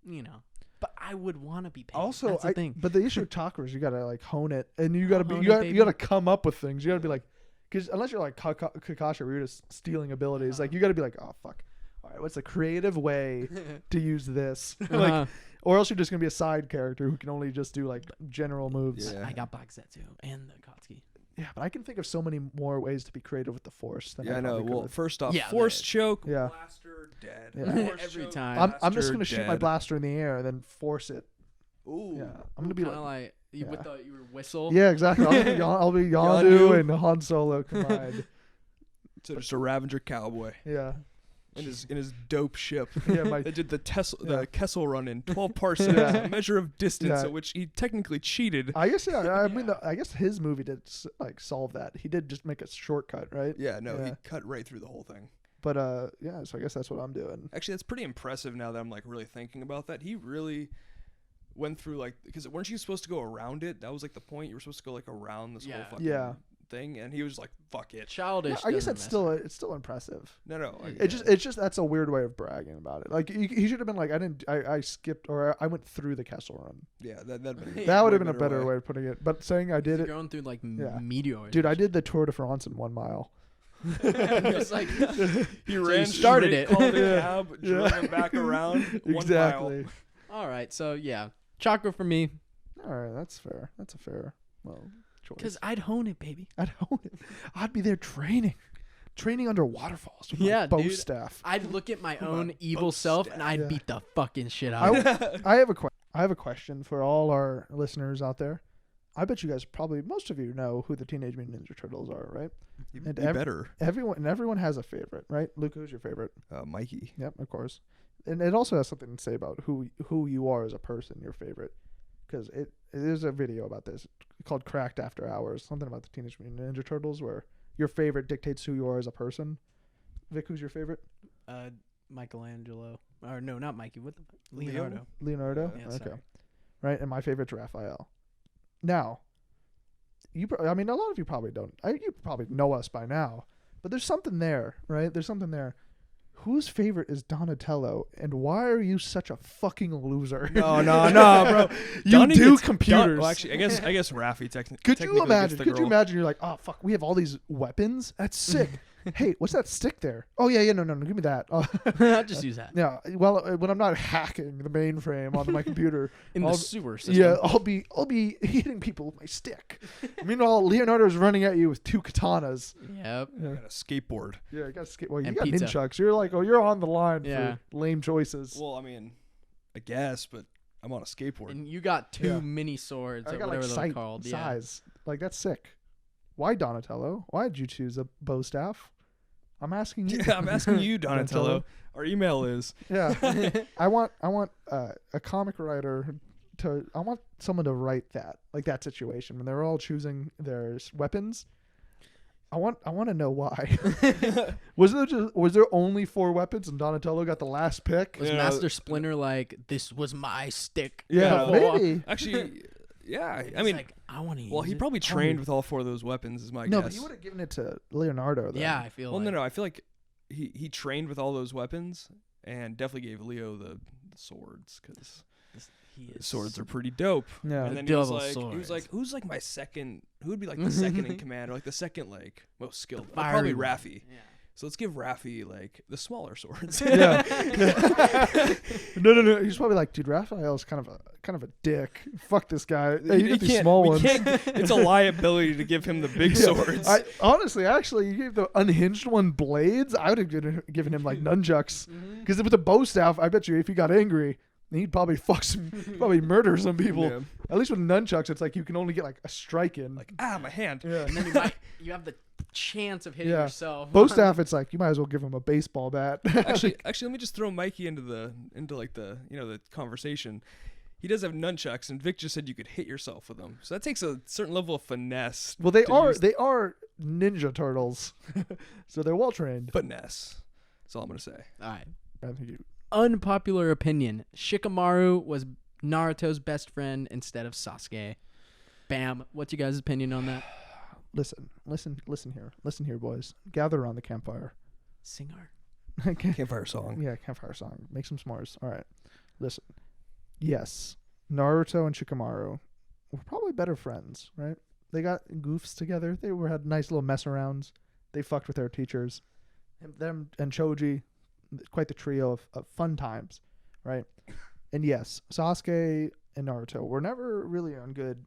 Yeah. you know. But I would want to be paid. Also, That's the thing. but the issue with chakras, you gotta like hone it, and you gotta Hone it, you baby. gotta come up with things. You gotta be like, because unless you're like Kakashi, where you're just stealing abilities, like you gotta be like, oh fuck, all right, what's the creative way to use this? Uh-huh. Like, or else you're just gonna be a side character who can only just do like general moves. Yeah. I got Black Zetsu and the Kotsky. Yeah, but I can think of so many more ways to be creative with the Force than Yeah, I know. probably Well, could. first off, Yeah, Force the- choke, Yeah. blaster, dead. Yeah. Force Every choke, time. I'm just blaster, gonna shoot my dead. blaster in the air and then force it. Ooh. Yeah, I'm gonna be Kind of like, like you with yeah. your whistle. yeah, exactly. I'll be Yondu and Han Solo combined. So just a Ravager cowboy Yeah, in his dope ship. yeah, my They did the Yeah. the Kessel run in 12 parsecs, Yeah. a measure of distance Yeah. at which he technically cheated. I guess I mean, I guess his movie did like solve that. He did just make a shortcut, right? Yeah, no, he Yeah. cut right through the whole thing. But yeah. So I guess that's what I'm doing. Actually, that's pretty impressive now that I'm like really thinking about that. He really went through like, because weren't you supposed to go around it? That was like the point. You were supposed to go like around this whole Yeah. fucking Yeah. thing, and he was like, "Fuck it." Childish. I guess doesn't that's mess it's still impressive. No. It's just that's a weird way of bragging about it. Like he should have been like I skipped or I went through the Kessel Run. Yeah, that'd been That would way have been a better way of putting it. But saying I did He's it, going through like Yeah. meteors. dude, I did the Tour de France in 1 mile. It's like He you ran, started straight, it. called a Yeah. cab, Yeah. drove him back around. 1 mile. Exactly. all right. So yeah, chakra for me All right, that's fair. That's a fair choice. because I'd hone it, baby. I'd own it. I'd be there training under waterfalls with my Yeah, bow dude. staff. I'd look at my own My evil self and I'd Yeah. beat the fucking shit I, out of w- it. I have a question for all our listeners out there. I bet you guys probably most of you know who the Teenage Mutant Ninja Turtles are, right? You And better, Everyone has a favorite, right? Luke, who's your favorite? Mikey. Yep, of course. And it also has something to say about who you are as a person, your favorite. Because there's a video about this called Cracked After Hours, something about the Teenage Mutant Ninja Turtles, where your favorite dictates who you are as a person. Vic, who's your favorite? Michelangelo, or no, not Mikey. What the Leo? Leonardo? Leonardo? Yeah, Okay. sorry. Right, and my favorite's Raphael. Now, I mean, a lot of you probably don't. You probably know us by now, but there's something there, right? There's something there. Whose favorite is Donatello, and why are you such a fucking loser? No, bro. You Donnie do gets- computers. Well, actually, I guess Raffi Could you technically imagine? gets the Could you girl. imagine? You're like, oh fuck, we have all these weapons. That's sick. Hey, what's that stick there? Oh yeah, no, give me that. I'll just use that. Yeah, well, when I'm not hacking the mainframe on my computer In the I'll- sewer system. yeah, I'll be hitting people with my stick. Meanwhile, Leonardo's running at you with 2 katanas. Yep. I got a skateboard. Yeah, I got skate. Well, you And got pizza. nunchucks. You're like, you're on the line Yeah. for lame choices. Well, I mean, I guess, but I'm on a skateboard. And you got 2 Yeah. mini swords I or got whatever like they're sight called. size. Like that's sick. Why Donatello? Why did you choose a bow staff? I'm asking you. Yeah, I'm asking you, Donatello. Our email is. Yeah. I want a comic writer to. I want someone to write that situation when they're all choosing their weapons. I want to know why. Was there only 4 weapons and Donatello got the last pick? Was Yeah. Master Splinter like, this was my stick? Yeah, before?" maybe. Actually, yeah. I He's mean, like, I want to use well, he it. probably trained with all 4 of those weapons, is my No, guess. but you would have given it to Leonardo. Then. Yeah, I feel Well, like. no. I feel like he trained with all those weapons and definitely gave Leo the swords because He is swords are pretty dope. Yeah. And The then he was double like, swords. who's like my second? Who would be like the second in command, or like the second like most skilled? Probably fiery one. Raffi. Yeah. So let's give Raffi like the smaller swords. Yeah. No. He's probably like, dude, Raphael's kind of a dick. Fuck this guy. Hey, you get these small we ones. It's a liability to give him the big swords. I honestly, actually, you gave the unhinged one blades. I would have given him like nunchucks. Because with the bow staff, I bet you if he got angry, he'd probably probably murder some people. Yeah. At least with nunchucks, it's like you can only get like a strike in. Like my hand. yeah. And then you have the chance of hitting Yeah. yourself. Bow staff, it's like you might as well give him a baseball bat. Actually, let me just throw Mikey into the the conversation. He does have nunchucks, and Vic just said you could hit yourself with them. So that takes a certain level of finesse. well, they to are use ninja turtles, so they're well trained. finesse. That's all I'm gonna say. All right. I think you. Unpopular opinion. Shikamaru was Naruto's best friend instead of Sasuke. Bam. What's your guys' opinion on that? Listen here, boys. Gather around the campfire. Sing our. Campfire song. Yeah, campfire song. Make some s'mores. All right. Listen. Yes, Naruto and Shikamaru were probably better friends, right? They got goofs together. They had nice little mess arounds. They fucked with their teachers. Them and Choji, quite the trio of fun times, right? And yes, Sasuke and Naruto were never really on good,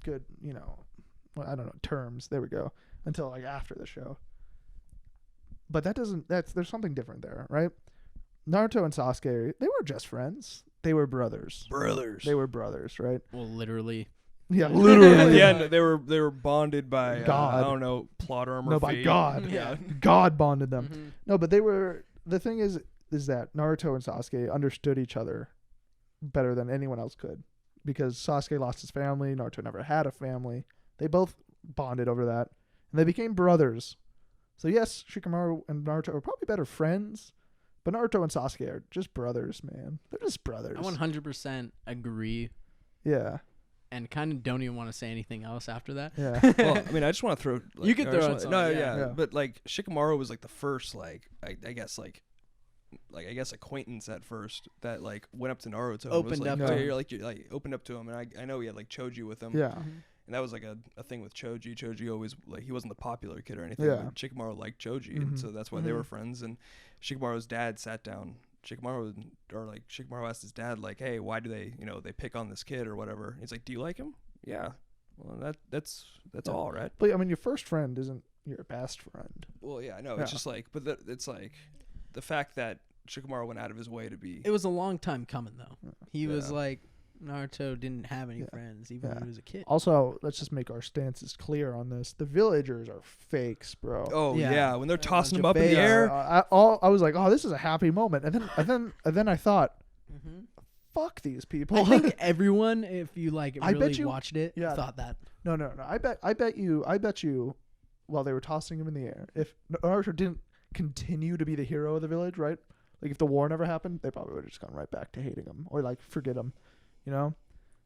well, I don't know, terms. There we go. Until like after the show. But there's something different there, right? Naruto and Sasuke, they were just friends. They were brothers. They were brothers, right? Well, literally. Yeah, literally. Yeah, they were bonded by God. I don't know, plot armor. No, by fate. God. Yeah. God bonded them. Mhm. No, but the thing is that Naruto and Sasuke understood each other better than anyone else could. Because Sasuke lost his family, Naruto never had a family. They both bonded over that. And they became brothers. So yes, Shikamaru and Naruto are probably better friends. But Naruto and Sasuke are just brothers, man. They're just brothers. I 100% agree Yeah. and kind of don't even want to say anything else after that. Yeah. Well, I mean, I just want to throw. Like, You could I throw just out wanna- some, No, yeah. Yeah. but like Shikamaru was like the first, like I guess acquaintance at first that like went up to Naruto. And was Opened like, up to oh, him. you're like opened up to him, and I know he had like Choji with him. Yeah. And that was like a thing with Choji. Choji always like he wasn't the popular kid or anything. Yeah. But Shikamaru liked Choji, and Mhm. so that's why they were friends. And Shikamaru's dad sat down. Shikamaru asked his dad like, "Hey, why do they pick on this kid or whatever?" He's like, "Do you like him?" Yeah. Well, that's Yeah. all right. But I mean, your first friend isn't your best friend. Well, yeah, I know. Yeah. It's just like, but it's like the fact that Shikamaru went out of his way to be. It was a long time coming, though. He was Yeah. like, Naruto didn't have any Yeah. friends, even when Yeah. he was a kid. Also, let's just make our stances clear on this. The villagers are fakes, bro. Oh Yeah. yeah, when they're They're a tossing bunch him of up in the fakes. air. I was like, oh, this is a happy moment, and then I thought, Mm-hmm. fuck these people. I think everyone, if you like I bet really you- watched it, yeah. thought that. no. I bet you, while they were tossing him in the air, if Naruto didn't continue to be the hero of the village, right? Like if the war never happened, they probably would have just gone right back to hating him or like forget him. You know,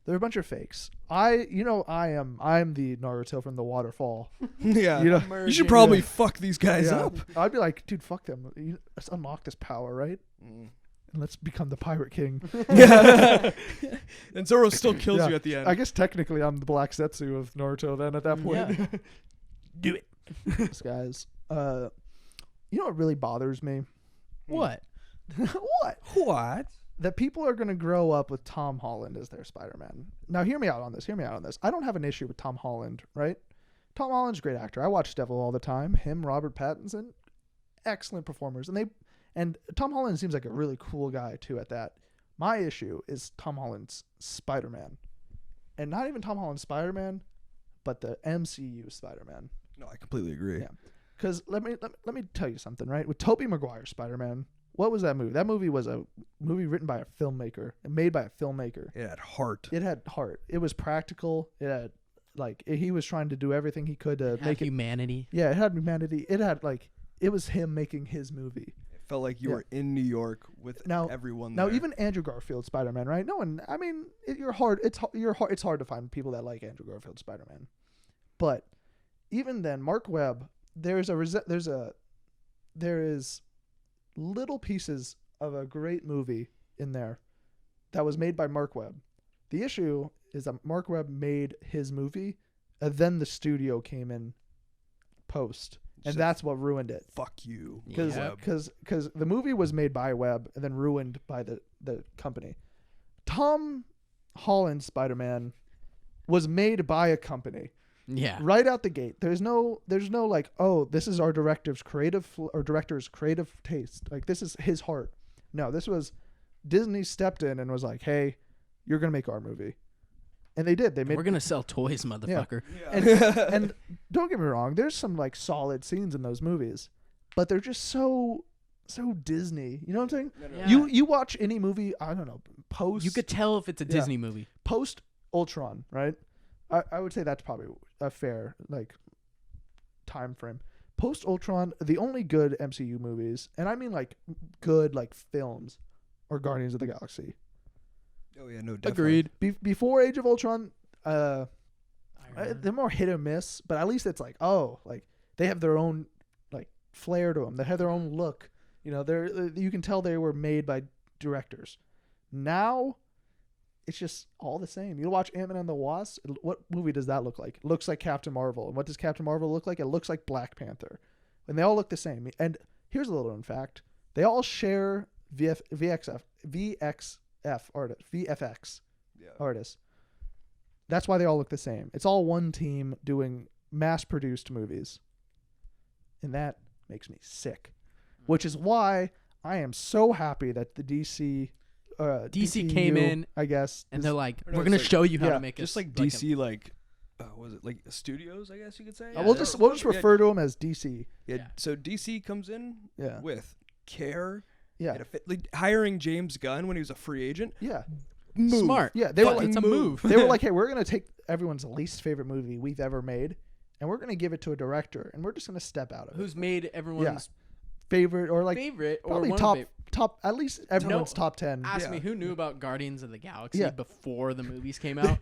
they're a bunch of fakes. I'm the Naruto from the waterfall. Yeah, You know, you should probably Yeah. fuck these guys Yeah. up. I'd be like, dude, fuck them. Let's unlock this power, right? Mm. And let's become the pirate king. Yeah. And Zoro still kills Yeah. you at the end. I guess technically I'm the Black Setsu of Naruto then at that point. Yeah. Do it. Guys, You know what really bothers me? What? What? That people are going to grow up with Tom Holland as their Spider-Man. Now, hear me out on this. I don't have an issue with Tom Holland, right? Tom Holland's a great actor. I watch Devil all the time. Him, Robert Pattinson, excellent performers. And Tom Holland seems like a really cool guy, too, at that. My issue is Tom Holland's Spider-Man. And not even Tom Holland's Spider-Man, but the MCU Spider-Man. No, I completely agree. Yeah. Because let me tell you something, right? With Tobey Maguire's Spider-Man, what was that movie? That movie was a movie written by a filmmaker and made by a filmmaker. It had heart. It was practical. It had, he was trying to do everything he could to make humanity. Yeah, it had humanity. It had, it was him making his movie. It felt like you were in New York with everyone there. Now, even Andrew Garfield's Spider-Man, right? It's hard to find people that like Andrew Garfield's Spider-Man. But even then, Mark Webb, there is little pieces of a great movie in there that was made by Mark Webb. The issue is that Mark Webb made his movie, and then the studio came in post, and that's what ruined it. Fuck you. Because the movie was made by Webb and then ruined by the company. Tom Holland's Spider-Man was made by a company. Yeah. Right out the gate. There's no this is our director's creative taste. This is his heart. No, this was Disney stepped in and was like, "Hey, you're going to make our movie." And they did. We're going to sell toys, motherfucker. Yeah. And don't get me wrong, there's some solid scenes in those movies, but they're just so Disney. You know what I'm saying? Yeah. You watch any movie, I don't know, post. You could tell if it's a Disney movie. Post Ultron, right? I would say that's probably a fair time frame. Post Ultron, the only good MCU movies, and I mean good films, are Guardians of the Galaxy. Oh yeah, no, definitely. Agreed. Before Age of Ultron, they're more hit or miss, but at least it's they have their own flair to them. They have their own look. You know, you can tell they were made by directors. Now, it's just all the same. You watch Ant-Man and the Wasp. What movie does that look like? It looks like Captain Marvel. And what does Captain Marvel look like? It looks like Black Panther. And they all look the same. And here's a little known fact. They all share VFX artists. That's why they all look the same. It's all one team doing mass-produced movies. And that makes me sick. Which is why I am so happy that the DC came in, I guess, and they're like, "We're gonna show you how to make it." Just like DC, was it studios? I guess you could say. We'll just refer to them as DC. Yeah. So DC comes in with care. Yeah. Hiring James Gunn when he was a free agent. Yeah. Move. Smart. Yeah. They were like, it's a move. They were like, "Hey, we're gonna take everyone's least favorite movie we've ever made, and we're gonna give it to a director, and we're just gonna step out of it." Who's made everyone's favorite or probably top at least everyone's top 10. Ask me who knew about Guardians of the Galaxy before the movies came out.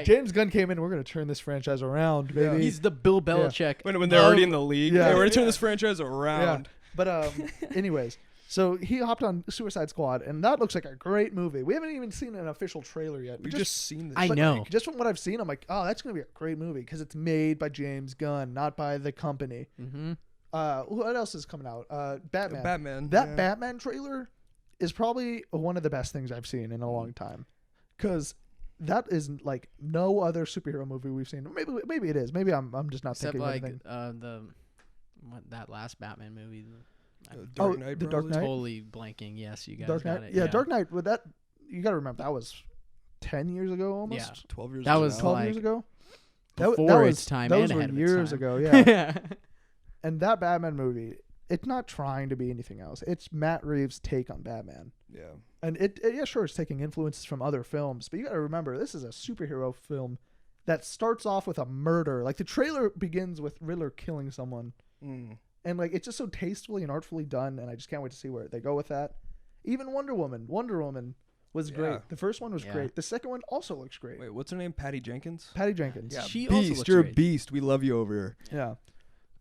James Gunn came in. We're gonna turn this franchise around, baby. He's the Bill Belichick. When they're already in the league, we're gonna turn this franchise around. Yeah. But anyways, so he hopped on Suicide Squad, and that looks like a great movie. We haven't even seen an official trailer yet. We've just seen this. I know. Just from what I've seen, I'm like, oh, that's gonna be a great movie because it's made by James Gunn, not by the company. Mm-hmm. What else is coming out? Batman. That Batman trailer is probably one of the best things I've seen in a long time, because that is like no other superhero movie we've seen. Maybe it is. Maybe I'm just not thinking of anything. That last Batman movie. Dark Knight. The Dark Knight. Totally blanking. Yes, you guys Dark got Knight. it. Yeah, Dark Knight. With that, you got to remember that was 10 years ago almost. Yeah. 12 years. That ago was now. 12 years ago. Before its time. Those and were ahead of years its time. ago. Yeah. And that Batman movie, it's not trying to be anything else. It's Matt Reeves' take on Batman. Yeah. And sure, it's taking influences from other films, but you got to remember, this is a superhero film that starts off with a murder. Like, the trailer begins with Riddler killing someone. Mm. And, it's just so tastefully and artfully done, and I just can't wait to see where they go with that. Even Wonder Woman was great. The first one was great. The second one also looks great. Wait, what's her name? Patty Jenkins? Patty Jenkins. Yeah, She beast. also looks You're great. a beast. We love you over here. Yeah.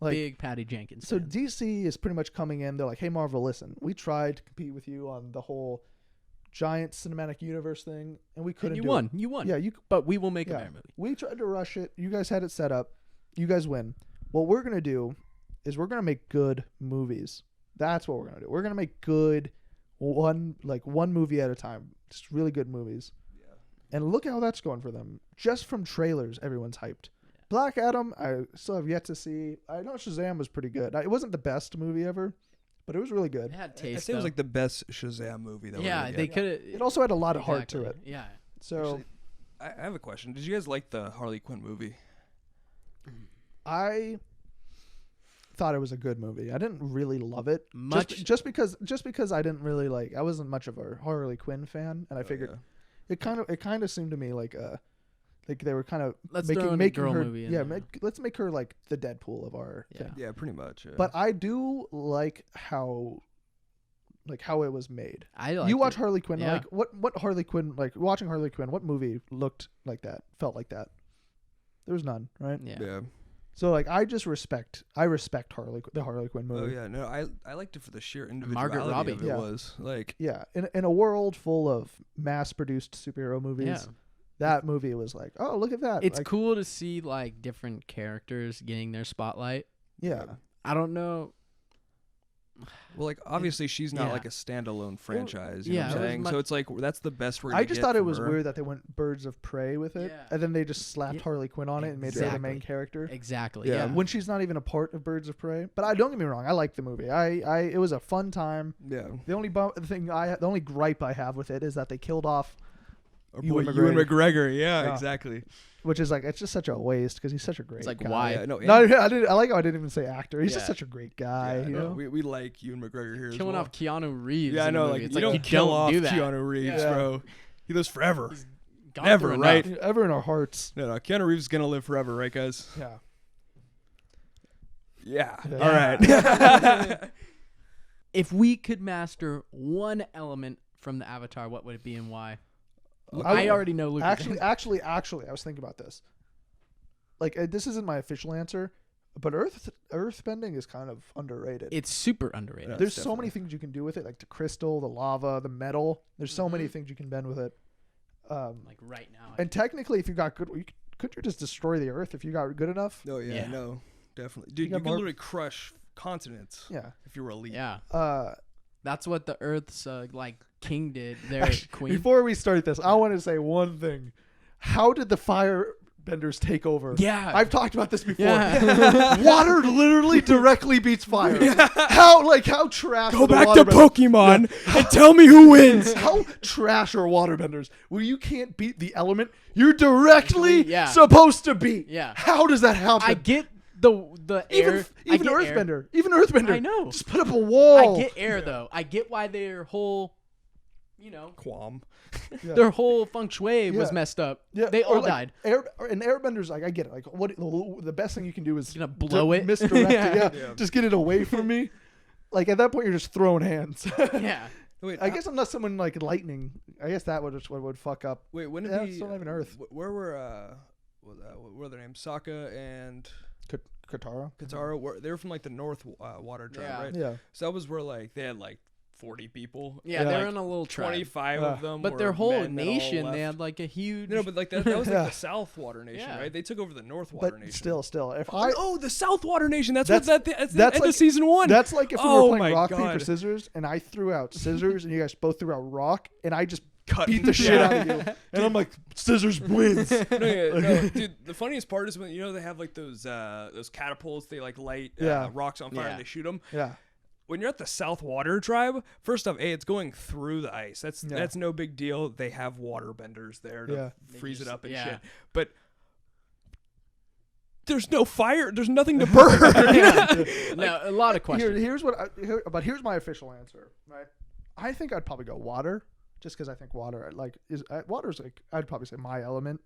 Big Patty Jenkins. So fan. DC is pretty much coming in. They're like, hey, Marvel, listen, we tried to compete with you on the whole giant cinematic universe thing, and we couldn't. And you won. It. You won. Yeah, but we will make a better movie. We tried to rush it. You guys had it set up. You guys win. What we're gonna do is we're gonna make good movies. That's what we're gonna do. We're gonna make good one movie at a time. Just really good movies. Yeah. And look how that's going for them. Just from trailers, everyone's hyped. Black Adam, I still have yet to see. I know Shazam was pretty good. It wasn't the best movie ever, but it was really good. It had I'd taste. say it was like the best Shazam movie that yeah, we they could. It also had a lot of heart to it. Yeah. So Actually, I have a question. Did you guys like the Harley Quinn movie? I thought it was a good movie. I didn't really love it. Much just because I didn't really like. I wasn't much of a Harley Quinn fan, and I figured it kind of seemed to me like they were kind of making girl her movie in there. let's make her like the Deadpool of our thing. Yeah, pretty much. Yeah. But I do like how it was made. I like You watch Harley Quinn, Yeah. like what Harley Quinn, like watching Harley Quinn, what movie looked like that, felt like that? There was none, right? Yeah. So like I respect the Harley Quinn Oh movie. yeah, no, I liked it for the sheer Margaret individuality Robbie. of it. Yeah. Was like Yeah, in a world full of mass-produced superhero movies, Yeah. that movie was like, oh, look at that. It's like, cool to see like different characters getting their spotlight. Yeah. I don't know. well, like obviously she's not Yeah. like a standalone franchise. You yeah, know what it I'm was saying? much- So it's like that's the best we're. I just thought it was from her. weird that they went Birds of Prey with it, Yeah. and then they just slapped Yeah. Harley Quinn on it and made her the main Exactly. character. Exactly. Yeah. Yeah. When she's not even a part of Birds of Prey. But I don't get me wrong, I like the movie. It was a fun time. Yeah. The only gripe I have with it is that they killed off, Or Ewan boy, Ewan McGregor. Yeah, Yeah. exactly. which is like it's just such a waste because he's such a great. It's like, guy. why? Yeah, no, No, I like how I didn't even say actor. He's just Yeah. such a great guy. yeah, you no, know. we like Ewan McGregor here. Killing as well. off Keanu Reeves. Yeah, I in a know. movie. Like It's you don't you kill don't off do that. Keanu Reeves, Yeah. bro. He lives forever. He's gone Never, through right? enough. Ever in our hearts. No, Keanu Reeves is gonna live forever, right, guys? Yeah. Yeah. Yeah. All right. If we could master one element from the Avatar, what would it be and why? I already know Luke. Actually, I was thinking about this. Like, this isn't my official answer, but earthbending is kind of underrated. It's super underrated. Yeah. There's so definitely. many things you can do with it, like the crystal, the lava, the metal. There's so many Mhm. things you can bend with it. Like right now. And technically, if you got good, could you just destroy the earth if you got good enough? Oh yeah, Yeah. no, definitely, dude. got You can more- literally crush continents Yeah. if you were elite. Yeah. That's what the Earth's like king did. Their queen. Before we start this, I want to say one thing. How did the firebenders take over? Yeah. I've talked about this before. Yeah. Water literally directly beats fire. How trash Go are the back to waterbenders? Pokemon and tell me who wins. How trash are waterbenders? Where you can't beat the element you're directly Yeah. supposed to beat. Yeah. How does that happen? I get the air. Even I get air. Earthbender. Even Earthbender. I know. Just put up a wall. I get air though. I get why their whole, Qualm. Yeah. their whole feng shui was Yeah. messed up. Yeah, They or all like died. And Airbenders, like I get it. Like what the best thing you can do is You're gonna blow it? misdirect it. Yeah. Yeah. Just get it away from me. Like at that point, you're just throwing hands. Yeah. Wait, I guess unless someone like lightning, I guess that would just what would fuck up. Wait, when Yeah, did it's not even Earth. Where were what were their names? Sokka and Katara. Katara. They were from like the North Water Tribe, Yeah. right? Yeah. So that was where like they had like 40 people. Yeah, Yeah. they're Like, in a little tribe. 25 Yeah. of them. But were their whole men that all nation, left. they had like a huge. No, but like that was like Yeah. the South Water Nation, Yeah. right? They took over the North Water But Nation. still, if I Oh, the South Water Nation. That's That's- what that's the that's end like- of season 1. that's like if we Oh were playing my rock God. paper scissors, and I threw out scissors, and you guys both threw out rock, and I just cut beat the shit out of you, and I'm like, scissors wins. No, dude. The funniest part is when they have like those catapults. They like light Yeah. rocks on fire Yeah. and they shoot them. Yeah. When you're at the South Water Tribe, first off, it's going through the ice. Yeah. That's no big deal. They have water benders there to Yeah. freeze They it just- up and yeah. shit. But there's no fire. There's nothing to burn. No, a lot of questions. Here's my official answer. Right, I think I'd probably go water, just because I think water's like I'd probably say my element.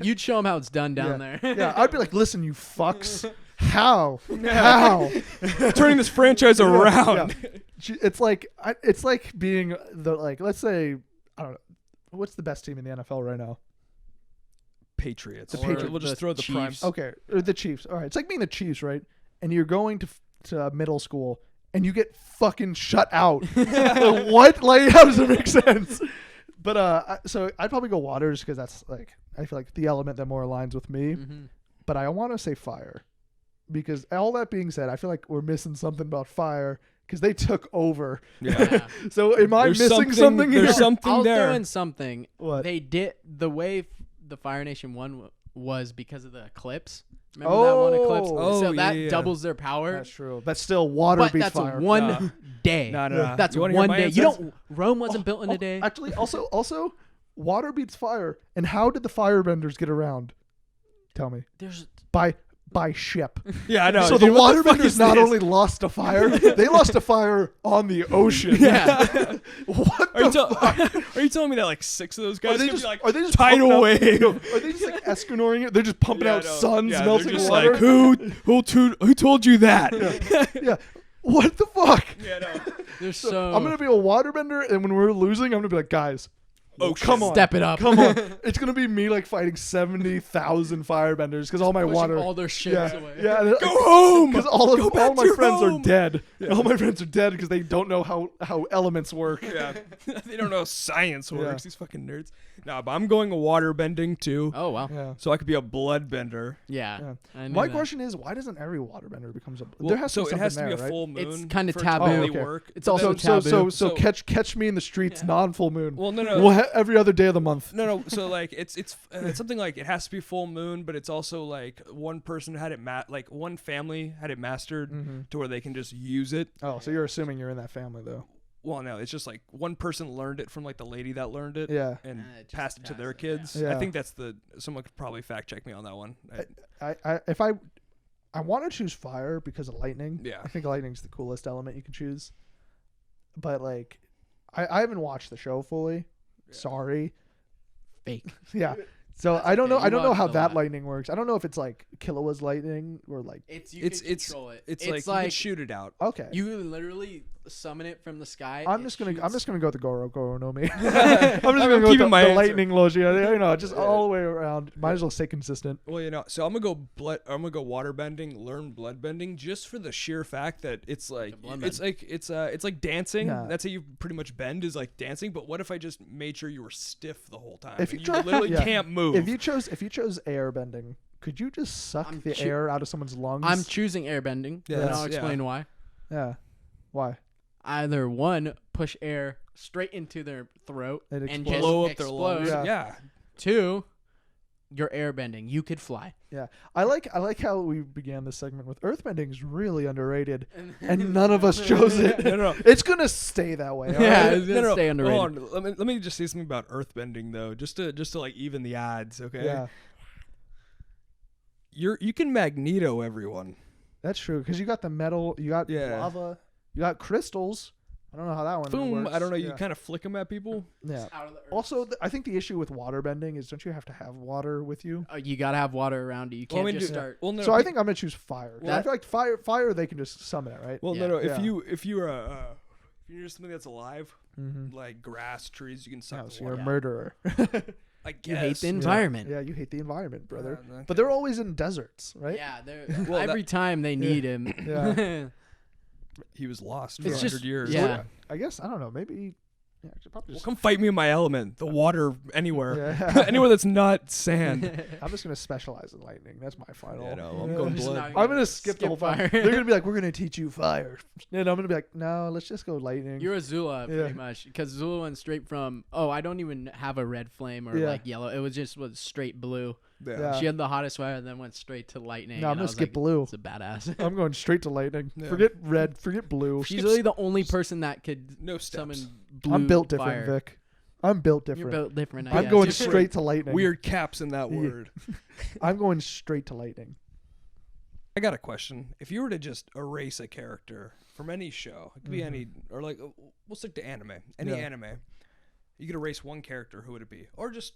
You'd show them how it's done down Yeah. there. Yeah, I'd be like, listen, you fucks, how? Turning this franchise around. Yeah. It's like being the let's say I don't know what's the best team in the NFL right now. Patriots. The Patriots. We'll just The throw the prime. Chiefs. Okay, or the Chiefs. All right, it's like being the Chiefs, right? And you're going to middle school and you get fucking shut out. What? Like, how does it make sense? But so I'd probably go waters because that's like I feel like the element that more aligns with me. Mhm. But I want to say fire. because all that being said, I feel like we're missing something about fire because they took over. Yeah. So am I missing something here? There's something I'll there. throw in something. What? They did the way the Fire Nation won was because of the eclipse. Remember that one eclipse? Oh, So yeah, that yeah. doubles their power. That's true. That's still water But beats that's fire. one day. No. That's You wanna hear one my day. You answers? don't. Rome wasn't built in a day. Actually, also, water beats fire. And how did the firebenders get around? Tell me. There's By ship. Yeah, I know. So the Dude, what fuck waterbenders is not this? only lost to fire, they lost to fire on the ocean. Yeah. What Are you, the fuck? are you telling me that like 6 of those guys Are they could just, be like are they just tidal pumping out- wave? Are they just like Eskimoring it? They're just pumping out no. suns, Yeah, melting they're just water. like who told you that? Yeah. What the fuck? Yeah, no. there's So so. I'm gonna be a waterbender, and when we're losing, I'm gonna be like, guys, Ocean. come on, Step it up. come on. It's gonna be me like fighting 70,000 firebenders because all my Pushing water. all their ships yeah, away. yeah. Go home. Because all Go back my to your friends are home. dead. All my friends are dead because they don't know how elements work. Yeah, they don't know how science works. Yeah. These fucking nerds. Nah, but I'm going water bending too, Oh wow. Yeah. so I could be a blood bender. Yeah. Yeah. I knew My that. question is, why doesn't every waterbender become a? Well, there has to so be it something has to there, be a right? full moon. It's kinda for it taboo. to really Oh, okay. work. It's But also then- taboo. So So- catch me in the streets, Yeah. non-full moon. Well, no. Well, every other day of the month. No. So like it's something like it has to be full moon, but it's also like one person had it like one family had it mastered Mhm. to where they can just use it. Oh, so you're assuming you're in that family though? Well, no, it's just like one person learned it from like the lady that learned it. Yeah. And It just passed it to their passed it, yeah. kids. Yeah. I think that's someone could probably fact check me on that one. If I want to choose fire because of lightning. Yeah. I think lightning's the coolest element you can choose. But like, I haven't watched the show fully. Yeah. Sorry. Fake. Yeah. So That's I don't okay. know. You I don't know watched how a that lot. lightning works. I don't know if it's like Killua's lightning or like. It's It's control it. it's like you can shoot it out. Okay. you literally summon it from the sky. I'm it just gonna shoots- go with the Goro no me. I'm just I'm gonna go with keeping my the answer. lightning logia. You know, just all the way around. Might as well stay consistent. Well, so I'm gonna go water bending, learn blood bending, just for the sheer fact that it's like blood it's like dancing. Yeah. That's how you pretty much bend is like dancing. But what if I just made sure you were stiff the whole time? If you and try- literally yeah. can't move. If you chose air bending, could you just suck I'm the choo- air out of someone's lungs? I'm choosing airbending, Yeah, and that's- I'll explain why. Yeah. Why? Either one, push air straight into their throat It and explodes. just blow up explode. their lungs. Yeah. Yeah. Two, you're airbending. You could fly. Yeah. I like how we began this segment with earthbending is really underrated, and none of us chose it. No. It's gonna stay that way. all Yeah, right? it's gonna stay underrated. Hold on. Let me just say something about earthbending though, just to like even the odds. Okay. Yeah. You can Magneto everyone. That's true because you got the metal, you got Yeah. lava, you got crystals. I don't know how that one Boom. works. I don't know. You Yeah. kind of flick them at people. Yeah. Out of the earth. Also, I think the issue with water bending is don't you have to have water with you? You gotta have water around you. You Well, I can't mean, just dude, start. Well, no. So I think I'm gonna choose fire. Well, I feel like fire they can just summon it, right? Well, Yeah. no. Yeah. If you're something that's alive, Mm-hmm. like grass, trees, you can suck Oh, the so you're water. a murderer. I guess. You hate the environment. Yeah, you hate the environment, brother. okay. But they're always in deserts, right? Yeah, they're, Well, every time they need him. Yeah. He was lost for It's 100 just- years. yeah. I guess I don't know. Maybe. Yeah, I should probably Well, just. come fight me in my element. The water anywhere. Yeah. Anywhere that's not sand. I'm just gonna specialize in lightning. That's my final. Yeah, no, I'm Yeah. going Just blood. not I'm gonna skip the whole fire. fire. They're gonna be like, we're gonna teach you fire, and I'm gonna be like, no, let's just go lightning. You're a Zula Yeah. pretty much because Zula went straight from I don't even have a red flame or Yeah. like yellow. It was straight blue. Yeah. She had the hottest fire and then went straight to lightning. No, I'm and I gonna was skip like, blue. It's a badass. I'm going straight to lightning. Yeah. Forget red. Forget blue. She's really the only person that could No steps. summon blue I'm built different, fire. Vic. I'm built You're different. built different. I I'm guess. going You're straight to lightning. Weird caps in that Yeah. word. I'm going straight to lightning. I got a question. If you were to just erase a character from any show, it could be any, or like, we'll stick to anime. Any Yeah. anime. You could erase one character, who would it be? Or just,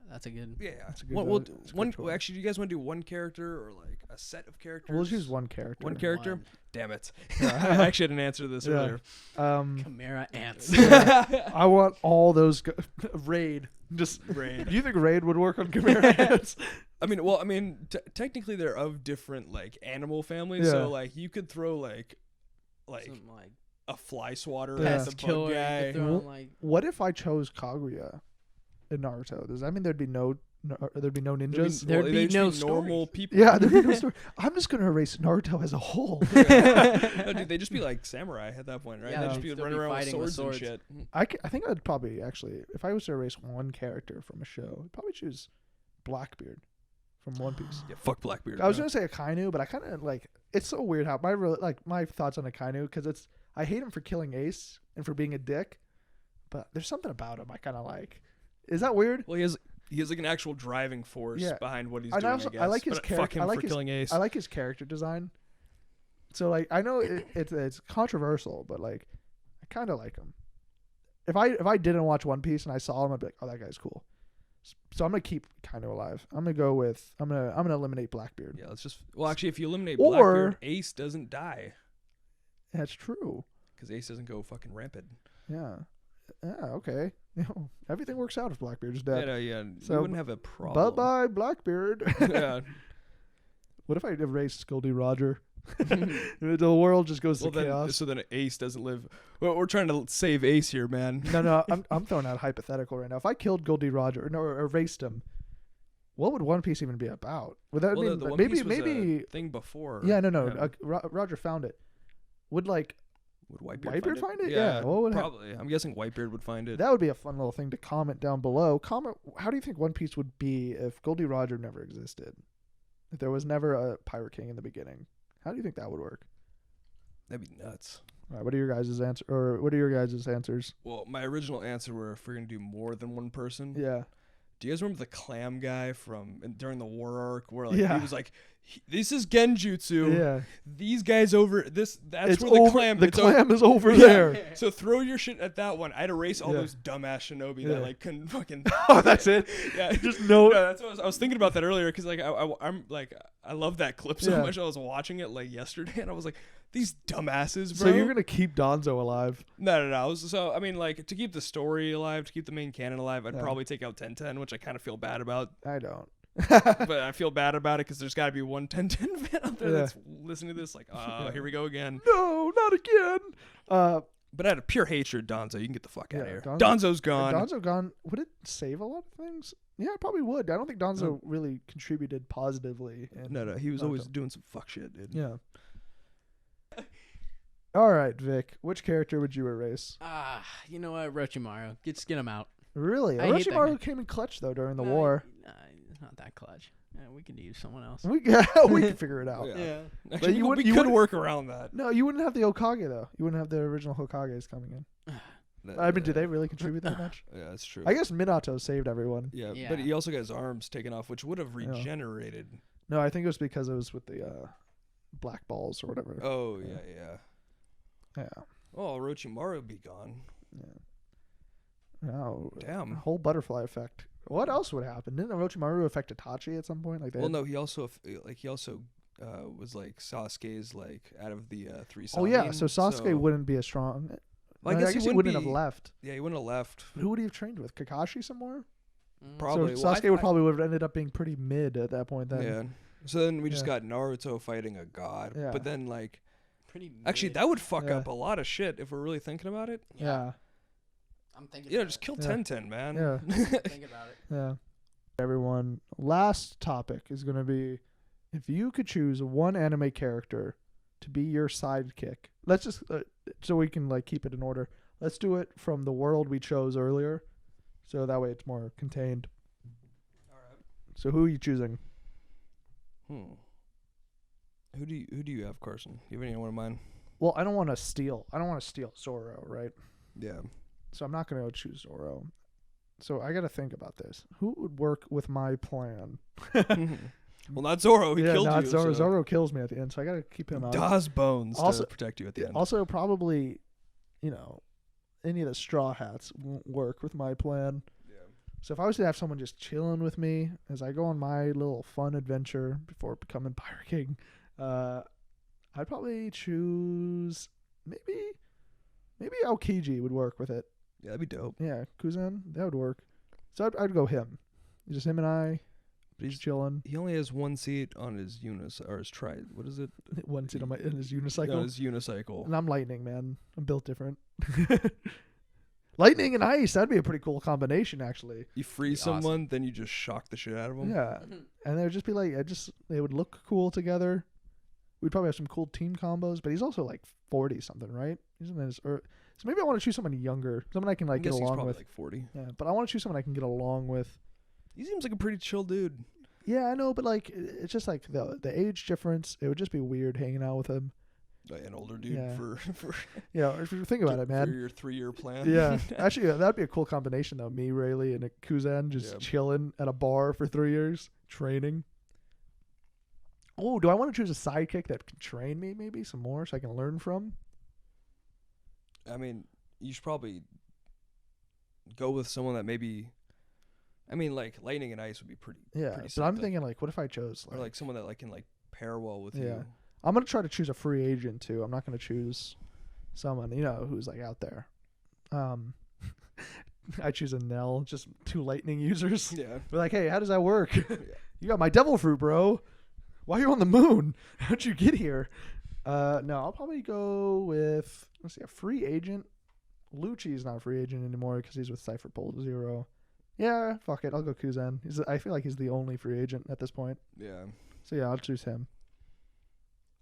That's a good. yeah. That's a good. Well, that's a good one, choice. actually, do you guys want to do one character or like a set of characters? We'll choose one character. One character? One. Damn it. I actually had an answer to this Yeah. earlier. Chimera ants. I want all those. Raid. Just Raid. Do you think Raid would work on Chimera ants? I mean, technically they're of different like animal families, Yeah. so like you could throw like Some, like a fly swatter Yeah. at pest the killer. bug You guy. could throw in, like What if I chose Kaguya in Naruto? Does that mean there'd be no there'd be no ninjas. There'd be no normal people. Yeah, there'd be no story. I'm just gonna erase Naruto as a whole. No, dude, they'd just be like samurai at that point, right? Yeah, they'd just they'd be still running be around with fighting with swords and shit. I think I'd probably actually, if I was to erase one character from a show, I'd probably choose Blackbeard from One Piece. Yeah, fuck Blackbeard. I was gonna say Akainu, but I kind of like. It's so weird how my thoughts on Akainu, because I hate him for killing Ace and for being a dick, but there's something about him I kind of like. Is that weird? Well, he has like an actual driving force behind what he's and doing. Also, I guess. I like his character. Fuck him for killing Ace. I like his character design. So like, I know it's controversial, but like, I kind of like him. If I didn't watch One Piece and I saw him, I'd be like, oh, that guy's cool. So I'm gonna keep Akainu alive. I'm gonna eliminate Blackbeard. Yeah, let's just. Well, actually, if you eliminate Blackbeard, Ace doesn't die. That's true. Because Ace doesn't go fucking rampant. Yeah. Yeah. Okay. Everything works out if Blackbeard's dead. Yeah. So you wouldn't have a problem. Bye, Blackbeard. Yeah. What if I erase Goldie Roger? The world just goes to chaos. So then Ace doesn't live. Well, we're trying to save Ace here, man. No. I'm throwing out a hypothetical right now. If I killed Goldie Roger or erased him, what would One Piece even be about? Would that mean the One maybe Piece was maybe a thing before? Yeah, no. Roger found it. Would Whitebeard find it? Yeah. Probably. I'm guessing Whitebeard would find it. That would be a fun little thing to comment down below. Comment. How do you think One Piece would be if Goldie Roger never existed? If there was never a Pirate King in the beginning, how do you think that would work? That'd be nuts. All right, what are your guys' answer? Or what are your guys' answers? Well, my original answer were if we're gonna do more than one person. Yeah. Do you guys remember the clam guy from during the war arc where he was like, "This is Genjutsu. Yeah. These guys over this. That's it's where the over, clam. The clam is over there. So throw your shit at that one. I'd erase all those dumbass shinobi that like couldn't fucking. Oh, that's it. Yeah, just no. That's what I was thinking about that earlier because like I'm like I love that clip so much. I was watching it like yesterday and I was like, these dumbasses, bro. So you're gonna keep Donzo alive? No. So I mean, like to keep the story alive, to keep the main canon alive, I'd probably take out 1010, which I kind of feel bad about. I don't. But I feel bad about it because there's got to be one 1010 fan out there that's listening to this like, here we go again. No, not again. But out of pure hatred, Donzo, you can get the fuck out of here. Donzo's gone. Donzo gone. Would it save a lot of things? Yeah, it probably would. I don't think Donzo really contributed positively. No, he was always doing some fuck shit, dude. Yeah. All right, Vic. Which character would you erase? You know what, Orochimaru. Just get him out. Really? Orochimaru came in clutch though during the war. It's not that clutch. We could use someone else. We can figure it out. Yeah. Actually, we could work around that. No, you wouldn't have the Hokage though. You wouldn't have the original Hokages coming in. I mean, did they really contribute that much? Yeah, that's true. I guess Minato saved everyone. Yeah, but he also got his arms taken off, which would have regenerated. No, I think it was because it was with the black balls or whatever. Oh, yeah. Oh, Orochimaru would be gone. Yeah. Oh, damn. Whole butterfly effect. What else would happen? Didn't Orochimaru affect Itachi at some point? No, he also was like Sasuke's like out of the 3 Sannin. Oh yeah, so Sasuke wouldn't be as strong. Well, I guess he wouldn't have left. Yeah, he wouldn't have left. Who would he have trained with? Kakashi somewhere? Probably. So Sasuke would probably have ended up being pretty mid at that point then. Yeah. So then we just got Naruto fighting a god. Yeah. But then like pretty mid. Actually that would fuck up a lot of shit if we're really thinking about it. Yeah. I'm thinking just kill 1010, man. Yeah. Think about it. Yeah. Everyone, last topic is going to be if you could choose one anime character to be your sidekick. Let's just so we can like keep it in order. Let's do it from the world we chose earlier. So that way it's more contained. All right. So who are you choosing? Who do you have, Carson? Do you have anyone in mind? Well, I don't want to steal Zoro, right? Yeah. So I'm not going to choose Zoro. So I got to think about this. Who would work with my plan? Well, not Zoro. He killed not you. Zoro. So. Zoro kills me at the end, so I got to keep him out. Das bones to protect you at the end. Also, probably, any of the Straw Hats won't work with my plan. Yeah. So if I was to have someone just chilling with me as I go on my little fun adventure before becoming Pirate King, I'd probably choose maybe Aokiji would work with it. Yeah, that'd be dope. Yeah, Kuzan, that would work. So I'd go him. Just him and I. But he's chilling. He only has one seat on his what is it? One seat in his unicycle. On his unicycle. And I'm lightning, man. I'm built different. Lightning and ice. That'd be a pretty cool combination, actually. You freeze Be awesome. someone, then you just shock the shit out of them. Yeah, and they would just be like, they would look cool together. We'd probably have some cool team combos. But he's also like 40 something, right? He's in his so maybe I want to choose someone younger, someone I can like I get guess he's along probably with. like 40. Yeah, but I want to choose someone I can get along with. He seems like a pretty chill dude. Yeah, I know, but like it's just like the age difference. It would just be weird hanging out with him. Like an older dude Yeah. for Yeah, if you think about it, for man. your 3-year plan. Yeah, actually, that'd be a cool combination though. Me, Rayleigh, and a Kuzan just Yeah. chilling at a bar for 3 years, training. Oh, do I want to choose a sidekick that can train me maybe some more so I can learn from? I mean, you should probably go with someone that maybe. I mean, like Lightning and Ice would be pretty. Yeah, pretty but I'm something. thinking like, what if I chose Or like someone that like can like pair well with Yeah. you. I'm gonna try to choose a free agent too. I'm not gonna choose someone who's like out there. I choose a Nell, just 2 lightning users. Yeah. We're like, hey, how does that work? You got my devil fruit, bro. Why are you on the moon? How'd you get here? No, I'll probably go with let's see, a free agent. Lucci's not a free agent anymore because he's with Cypher Pole 0. Yeah, fuck it. I'll go Kuzan. I feel like he's the only free agent at this point. Yeah. So yeah, I'll choose him.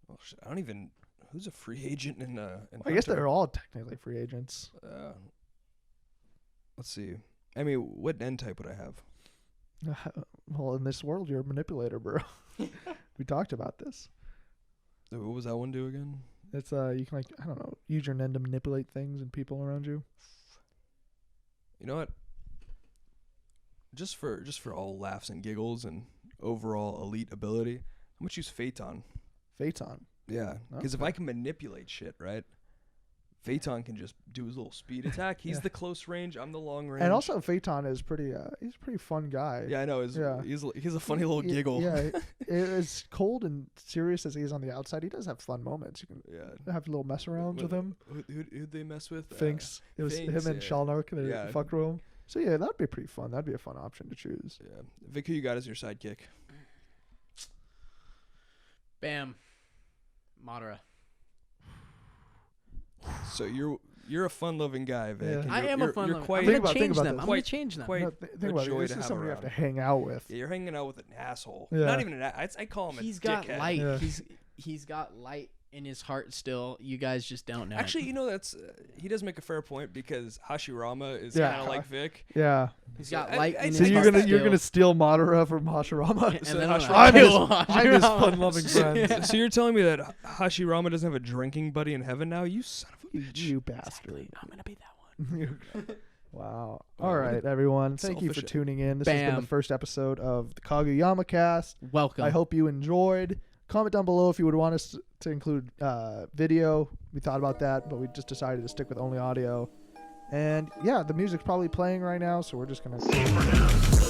Well, shit, I don't even. Who's a free agent in I guess Hunter? they're all technically free agents. Let's see. I mean, what N type would I have? Well, in this world, you're a manipulator, bro. We talked about this. What was that one do again? It's you can I don't know, use your Nen to manipulate things and people around you. You know what? Just for all laughs and giggles and overall elite ability, I'm gonna choose Phaeton. Phaeton. Yeah, because if Okay. I can manipulate shit, right? Phaeton can just do his little speed attack. He's Yeah. the close range. I'm the long range. And also Phaeton is he's a pretty fun guy. yeah, I know. Yeah. He's a funny little giggle. Yeah, as cold and serious as he is on the outside, he does have fun moments. You can Yeah. have little mess arounds with him. Who'd they mess with? Finks. It was Finks, him and yeah. Shalnark. They Yeah. fucked with him. So yeah, that'd be pretty fun. That'd be a fun option to choose. Yeah. Vic, who you got as your sidekick? Bam. Madara. So you're a fun-loving guy, Vic. Yeah. and I you're- am a you're- fun you're lover. quite. I'm Think gonna about change this. them. I'm gonna Quite- change them. quite- No, a think about it. joy This to is have somebody you have to around. hang out with. Yeah, you're hanging out with an asshole. Yeah. Not even an. I call him a He's got dickhead. light. Yeah. He's got light in his heart still. You guys just don't know. Actually, you know that's he does make a fair point because Hashirama is Yeah. kind of like Vic. Yeah. he's got I- light I- in So his you're heart gonna still. steal Madara from Hashirama? And So then Hashirama- I'm I'm gonna his kill Hashirama. fun-loving friend. So you're telling me that Hashirama doesn't have a drinking buddy in heaven now? You son of a bitch. You bastard. I'm gonna be that one. Wow. Wow, All what right, everyone. Thank you for selfish- tuning in. This has been the Bam. first episode of the Kaguyama cast. Welcome. I hope you enjoyed. Comment down below if you would want us to include video. We thought about that, but we just decided to stick with only audio. And yeah, the music's probably playing right now, so we're just going to...